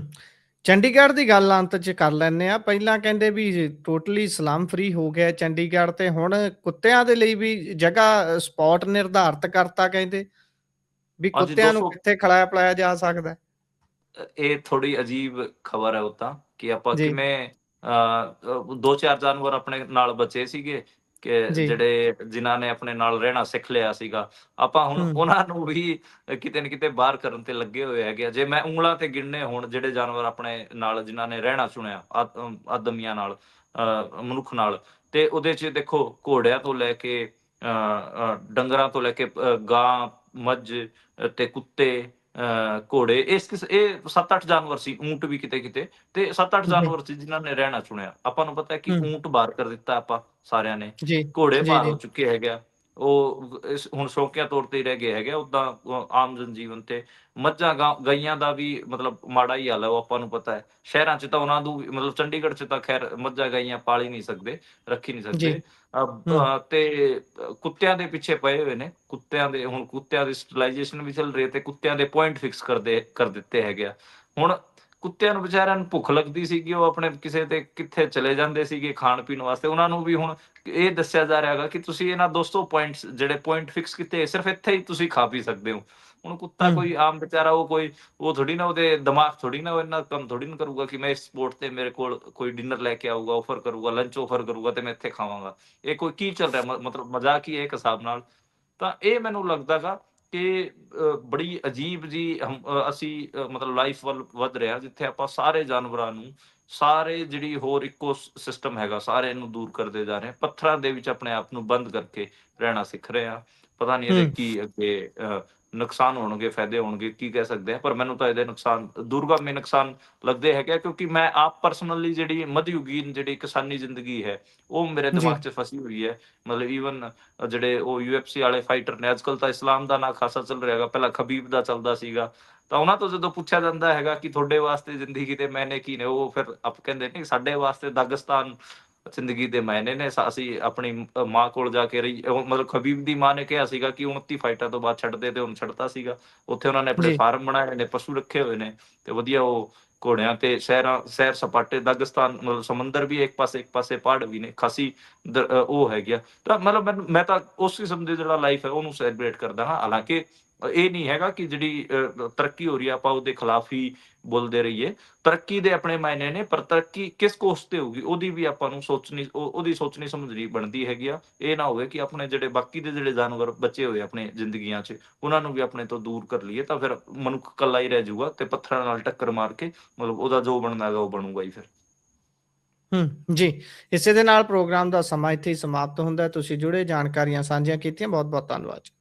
ਚੰਡੀਗੜ੍ਹ ਦੀ ਗੱਲ ਅੰਤ 'ਚ ਕਰ ਲੈਂਦੇ ਆ। ਪਹਿਲਾਂ ਕਹਿੰਦੇ ਵੀ ਟੋਟਲੀ ਸਲਮ ਫ੍ਰੀ ਹੋ ਗਿਆ ਚੰਡੀਗੜ੍ਹ, ਤੇ ਹੁਣ ਕੁੱਤਿਆਂ ਦੇ ਲਈ ਵੀ ਜਗ੍ਹਾ ਸਪੌਟ ਨਿਰਧਾਰਤ ਕਰਤਾ ਕਹਿੰਦੇ, ਵੀ ਹਾਂਜੀ ਕੁੱਤਿਆਂ ਨੂੰ 200 ਕਿੱਥੇ ਖਿਲਾਇਆ-ਪਿਲਾਇਆ ਜਾ ਸਕਦਾ ਹੈ। ਇਹ ਥੋੜ੍ਹੀ ਅਜੀਬ ਖਬਰ ਹੈ ਉਹ ਤਾਂ, ਕਿ ਆਪਾਂ ਜੀ, ਕਿਵੇਂ 2-4 ਜਾਨਵਰ ਆਪਣੇ ਨਾਲ ਬਚੇ ਸੀਗੇ, ਕਿ ਜੀ। ਜਿਹੜੇ ਜਿਨ੍ਹਾਂ ਨੇ ਆਪਣੇ ਨਾਲ ਰਹਿਣਾ ਸਿੱਖ ਲਿਆ ਸੀਗਾ। ਆਪਾਂ ਹੁਣ ਹੂੰ, ਉਹਨਾਂ ਨੂੰ ਵੀ ਕਿਤੇ ਨਾ ਕਿਤੇ ਬਾਹਰ ਕਰਨ ਤੇ ਲੱਗੇ ਹੋਏ ਹੈਗੇ ਆ। ਜੇ ਮੈਂ ਉਂਗਲਾਂ ਤੇ ਗਿਣਨੇ ਹੋਣ ਜਿਹੜੇ ਜਾਨਵਰ ਆਪਣੇ ਨਾਲ ਜਿਨ੍ਹਾਂ ਨੇ ਰਹਿਣਾ ਚੁਣਿਆ ਆਦਮੀਆਂ ਨਾਲ, ਮਨੁੱਖ ਨਾਲ, ਤੇ ਉਹਦੇ 'ਚ ਦੇਖੋ ਘੋੜਿਆਂ ਤੋਂ ਲੈ ਕੇ ਡੰਗਰਾਂ ਤੋਂ ਲੈ ਕੇ ਗਾਂ, ਮੱਝ ਤੇ ਕੁੱਤੇ, ਘੋੜੇ, ਇਹ 7-8 ਜਾਨਵਰ ਸੀ, ਊਂਟ ਵੀ ਕਿਤੇ-ਕਿਤੇ, ਤੇ 7-8 ਜੀ, ਜਾਨਵਰ ਸੀ ਜਿਨ੍ਹਾਂ ਨੇ ਰਹਿਣਾ ਚੁਣਿਆ। ਆਪਾਂ ਨੂੰ ਪਤਾ ਹੈ ਕਿ ਹੂੰ, ਊਂਟ ਬਾਹਰ ਕਰ ਦਿੱਤਾ ਆਪਾਂ ਸਾਰਿਆਂ ਨੇ, ਜੀ, ਘੋੜੇ ਜੀ, ਬਾਹਰ ਜੀ, ਹੋ ਚੁੱਕੇ ਹੈਗੇ ਆ। ਉਹ ਹੁਣ ਸ਼ੌਕੀਆ ਤੌਰ ਤੇ ਹੀ ਰਹਿ ਗਏ ਹੈਗੇ ਆ, ਓਦਾਂ ਆਮ ਜਨਜੀਵਨ ਤੇ ਮੱਝਾਂ, ਗਾਈਆਂ ਦਾ ਵੀ ਮਤਲਬ ਮਾੜਾ ਹੀ ਹਾਲ ਹੈ, ਉਹ ਆਪਾਂ ਨੂੰ ਪਤਾ ਹੈ। ਸ਼ਹਿਰਾਂ 'ਚ ਤਾਂ ਉਹਨਾਂ ਨੂੰ ਮਤਲਬ ਚੰਡੀਗੜ੍ਹ 'ਚ ਤਾਂ ਖੈਰ ਮੱਝਾਂ, ਗਾਈਆਂ ਪਾਲ ਹੀ ਨਹੀਂ ਸਕਦੇ, ਰੱਖ ਹੀ ਨਹੀਂ ਜੀ, ਸਕਦੇ। ਹੂੰ, ਤੇ ਕੁੱਤਿਆਂ ਦੇ ਪਿੱਛੇ ਪਏ ਹੋਏ ਨੇ। ਹੁਣ ਕੁੱਤਿਆਂ ਦੀ ਸਟੀਲਾਈਜੇਸ਼ਨ ਵੀ ਚੱਲ ਰਹੀ ਹੈ, ਤੇ ਕੁੱਤਿਆਂ ਦੇ ਪੁਆਇੰਟ ਫਿਕਸ ਕਰ ਦਿੱਤੇ ਹੈਗੇ ਆ। ਹੁਣ ਕੁੱਤਿਆਂ ਨੂੰ ਵਿਚਾਰਿਆਂ ਨੂੰ ਭੁੱਖ ਲੱਗਦੀ ਸੀਗੀ, ਉਹ ਆਪਣੇ ਕਿਸੇ ਤੇ ਕਿੱਥੇ ਚਲੇ ਜਾਂਦੇ ਸੀਗੇ ਖਾਣ-ਪੀਣ ਵਾਸਤੇ। ਉਹਨਾਂ ਨੂੰ ਵੀ ਹੁਣ ਇਹ ਦੱਸਿਆ ਜਾ ਰਿਹਾ ਹੈਗਾ ਕਿ ਤੁਸੀਂ ਇਹਨਾਂ 200 ਪੁਆਇੰਟਸ ਜਿਹੜੇ ਪੁਆਇੰਟ ਫਿਕਸ ਕੀਤੇ, ਸਿਰਫ਼ ਇੱਥੇ ਹੀ ਤੁਸੀਂ ਖਾ ਪੀ ਸਕਦੇ ਹੋ। ਹੁਣ ਕੁੱਤਾ ਹੂੰ, ਕੋਈ ਆਮ ਵਿਚਾਰਾ, ਉਹ ਥੋੜ੍ਹੀ ਨਾ, ਉਹਦੇ ਦਿਮਾਗ ਥੋੜ੍ਹੀ ਨਾ, ਉਹ ਇੰਨਾ ਕੰਮ ਥੋੜ੍ਹੀ ਨਾ ਕਰੂਗਾ ਕਿ ਮੈਂ ਇਸ ਸਪੋਟ ਤੇ ਮੇਰੇ ਕੋਲ ਕੋਈ ਡਿਨਰ ਲੈ ਕੇ ਆਊਗਾ, ਆਫਰ ਕਰੂਗਾ, ਲੰਚ ਆਫਰ ਕਰੂਗਾ ਤੇ ਮੈਂ ਇੱਥੇ ਖਾਵਾਂਗਾ। ਇਹ ਕੋਈ ਕੀ ਚੱਲ ਰਿਹਾ, ਮਤਲਬ ਮਜ਼ਾਕ ਹੀ ਹੈ ਇੱਕ ਹਿਸਾਬ ਨਾਲ। ਤਾਂ ਇਹ ਮੈਨੂੰ ਲੱਗਦਾ ਗਾ ਕਿ ਬੜੀ ਅਜੀਬ ਜਿਹੀ ਅਸੀਂ ਮਤਲਬ ਲਾਈਫ ਵੱਲ ਵੱਧ ਰਹੇ ਹਾਂ, ਜਿੱਥੇ ਆਪਾਂ ਸਾਰੇ ਜਾਨਵਰਾਂ ਨੂੰ, ਸਾਰੇ ਜਿਹੜੀ ਹੋਰ ਇਕੋ ਸਿਸਟਮ ਹੈਗਾ, ਸਾਰੇ ਨੂੰ ਦੂਰ ਕਰਦੇ ਜਾ ਰਹੇ ਹਾਂ। ਪੱਥਰਾਂ ਦੇ ਵਿੱਚ ਆਪਣੇ ਆਪ ਨੂੰ ਬੰਦ ਕਰਕੇ ਰਹਿਣਾ ਸਿੱਖ ਰਹੇ ਹਾਂ। ਪਤਾ ਨਹੀਂ ਇਹਦੇ ਹੂੰ, ਕੀ ਅੱਗੇ ਨੁਕਸਾਨ ਹੋਣਗੇ, ਫਾਇਦੇ ਹੋਣਗੇ, ਕੀ ਕਹਿ ਸਕਦੇ ਹਾਂ। ਪਰ ਮੈਨੂੰ ਤਾਂ ਇਹਦੇ ਦੂਰਗਾਮੀ ਨੁਕਸਾਨ ਲੱਗਦੇ ਹੈਗੇ ਆ, ਕਿਉਂਕਿ ਮੈਂ ਆਪ ਪਰਸਨਲੀ ਜਿਹੜੀ ਮੱਧਯੁਗੀਨ ਜਿਹੜੀ ਕਿਸਾਨੀ ਜ਼ਿੰਦਗੀ ਹੈ, ਉਹ ਮੇਰੇ ਜੀ, ਦਿਮਾਗ 'ਚ ਫਸੀ ਹੋਈ ਹੈ। ਮਤਲਬ ਈਵਨ ਜਿਹੜੇ ਉਹ UFC ਵਾਲੇ ਫਾਈਟਰ ਨੇ, ਅੱਜ-ਕੱਲ੍ਹ ਤਾਂ ਇਸਲਾਮ ਦਾ ਨਾਂ ਖਾਸਾ ਚੱਲ ਰਿਹਾ ਹੈਗਾ, ਪਹਿਲਾਂ ਖਬੀਬ ਦਾ ਚੱਲਦਾ ਸੀਗਾ। ਤਾਂ ਉਹਨਾਂ ਤੋਂ ਜਦੋਂ ਪੁੱਛਿਆ ਜਾਂਦਾ ਹੈਗਾ ਕਿ ਤੁਹਾਡੇ ਵਾਸਤੇ ਜ਼ਿੰਦਗੀ ਦੇ ਮਾਇਨੇ ਕੀ ਨੇ, ਉਹ ਫਿਰ ਕਹਿੰਦੇ ਨੇ ਸਾਡੇ ਵਾਸਤੇ ਦਾਗਿਸਤਾਨ ਜ਼ਿੰਦਗੀ ਦੇ ਮਾਇਨੇ ਨੇ। ਅਸੀਂ ਆਪਣੀ ਮਾਂ ਕੋਲ ਜਾ ਕੇ ਮਤਲਬ ਖਬੀਬ ਦੀ ਮਾਂ ਨੇ ਕਿਹਾ ਸੀਗਾ ਕਿ 29 ਫਾਈਟਾਂ ਤੋਂ ਬਾਅਦ ਛੱਡਦੇ, ਤੇ ਹੁਣ ਛੱਡਤਾ ਸੀਗਾ। ਉੱਥੇ ਉਹਨਾਂ ਨੇ ਆਪਣੇ ਜੀ, ਫਾਰਮ ਬਣਾਏ ਨੇ, ਪਸ਼ੂ ਰੱਖੇ ਹੋਏ ਨੇ, ਤੇ ਵਧੀਆ ਉਹ ਘੋੜਿਆਂ ਤੇ ਸੈਰ ਸਪਾਟੇ, ਦਾਗਿਸਤਾਨ ਮਤਲਬ ਸਮੁੰਦਰ ਵੀ ਇੱਕ ਪਾਸੇ ਪਹਾੜ ਵੀ ਨੇ, ਖਾਸੀ ਉਹ ਹੈਗੀ ਆ। ਤਾਂ ਮਤਲਬ ਮੈਂ ਤਾਂ ਉਸ ਕਿਸਮ ਦੀ ਜਿਹੜਾ ਲਾਈਫ ਹੈ ਉਹਨੂੰ ਸੈਲੀਬ੍ਰੇਟ ਕਰਦਾ ਹਾਂ। ਹਾਲਾਂਕਿ ਇਹ ਨਹੀਂ ਹੈਗਾ ਕਿ ਜਿਹੜੀ ਤਰੱਕੀ ਹੋ ਰਹੀ ਹੈ ਆਪਾਂ ਉਹਦੇ ਖਿਲਾਫ ਹੀ ਬੋਲਦੇ ਰਹੀਏ। ਤਰੱਕੀ ਦੇ ਆਪਣੇ ਮਾਇਨੇ ਨੇ, ਪਰ ਤਰੱਕੀ ਕਿਸ ਕੋਰਸ ਤੇ ਹੋਊਗੀ ਉਹਦੀ ਵੀ ਆਪਾਂ ਨੂੰ ਉਹਦੀ ਸੋਚਣੀ ਸਮਝਣੀ ਬਣਦੀ ਹੈਗੀ ਆ। ਇਹ ਨਾ ਹੋਵੇ ਕਿ ਆਪਣੇ ਜਿਹੜੇ ਬਾਕੀ ਦੇ ਜਿਹੜੇ ਜਾਨਵਰ ਬਚੇ ਹੋਏ ਆਪਣੇ ਜ਼ਿੰਦਗੀਆਂ 'ਚ, ਉਹਨਾਂ ਨੂੰ ਵੀ ਆਪਣੇ ਤੋਂ ਦੂਰ ਕਰ ਲਈਏ, ਤਾਂ ਫਿਰ ਮਨੁੱਖ ਇਕੱਲਾ ਹੀ ਰਹਿ ਜਾਊਗਾ, ਤੇ ਪੱਥਰਾਂ ਨਾਲ ਟੱਕਰ ਮਾਰ ਕੇ ਮਤਲਬ ਉਹਦਾ ਜੋ ਬਣਨਾ ਹੈਗਾ ਉਹ ਬਣੂਗਾ ਹੀ ਫਿਰ। ਹੂੰ, ਜੀ। ਇਸੇ ਦੇ ਨਾਲ ਪ੍ਰੋਗਰਾਮ ਦਾ ਸਮਾਂ ਇੱਥੇ ਹੀ ਸਮਾਪਤ ਹੁੰਦਾ ਹੈ। ਤੁਸੀਂ ਜੁੜੇ, ਜਾਣਕਾਰੀਆਂ ਸਾਂਝੀਆਂ ਕੀਤੀਆਂ, ਬਹੁਤ-ਬਹੁਤ ਧੰਨਵਾਦ।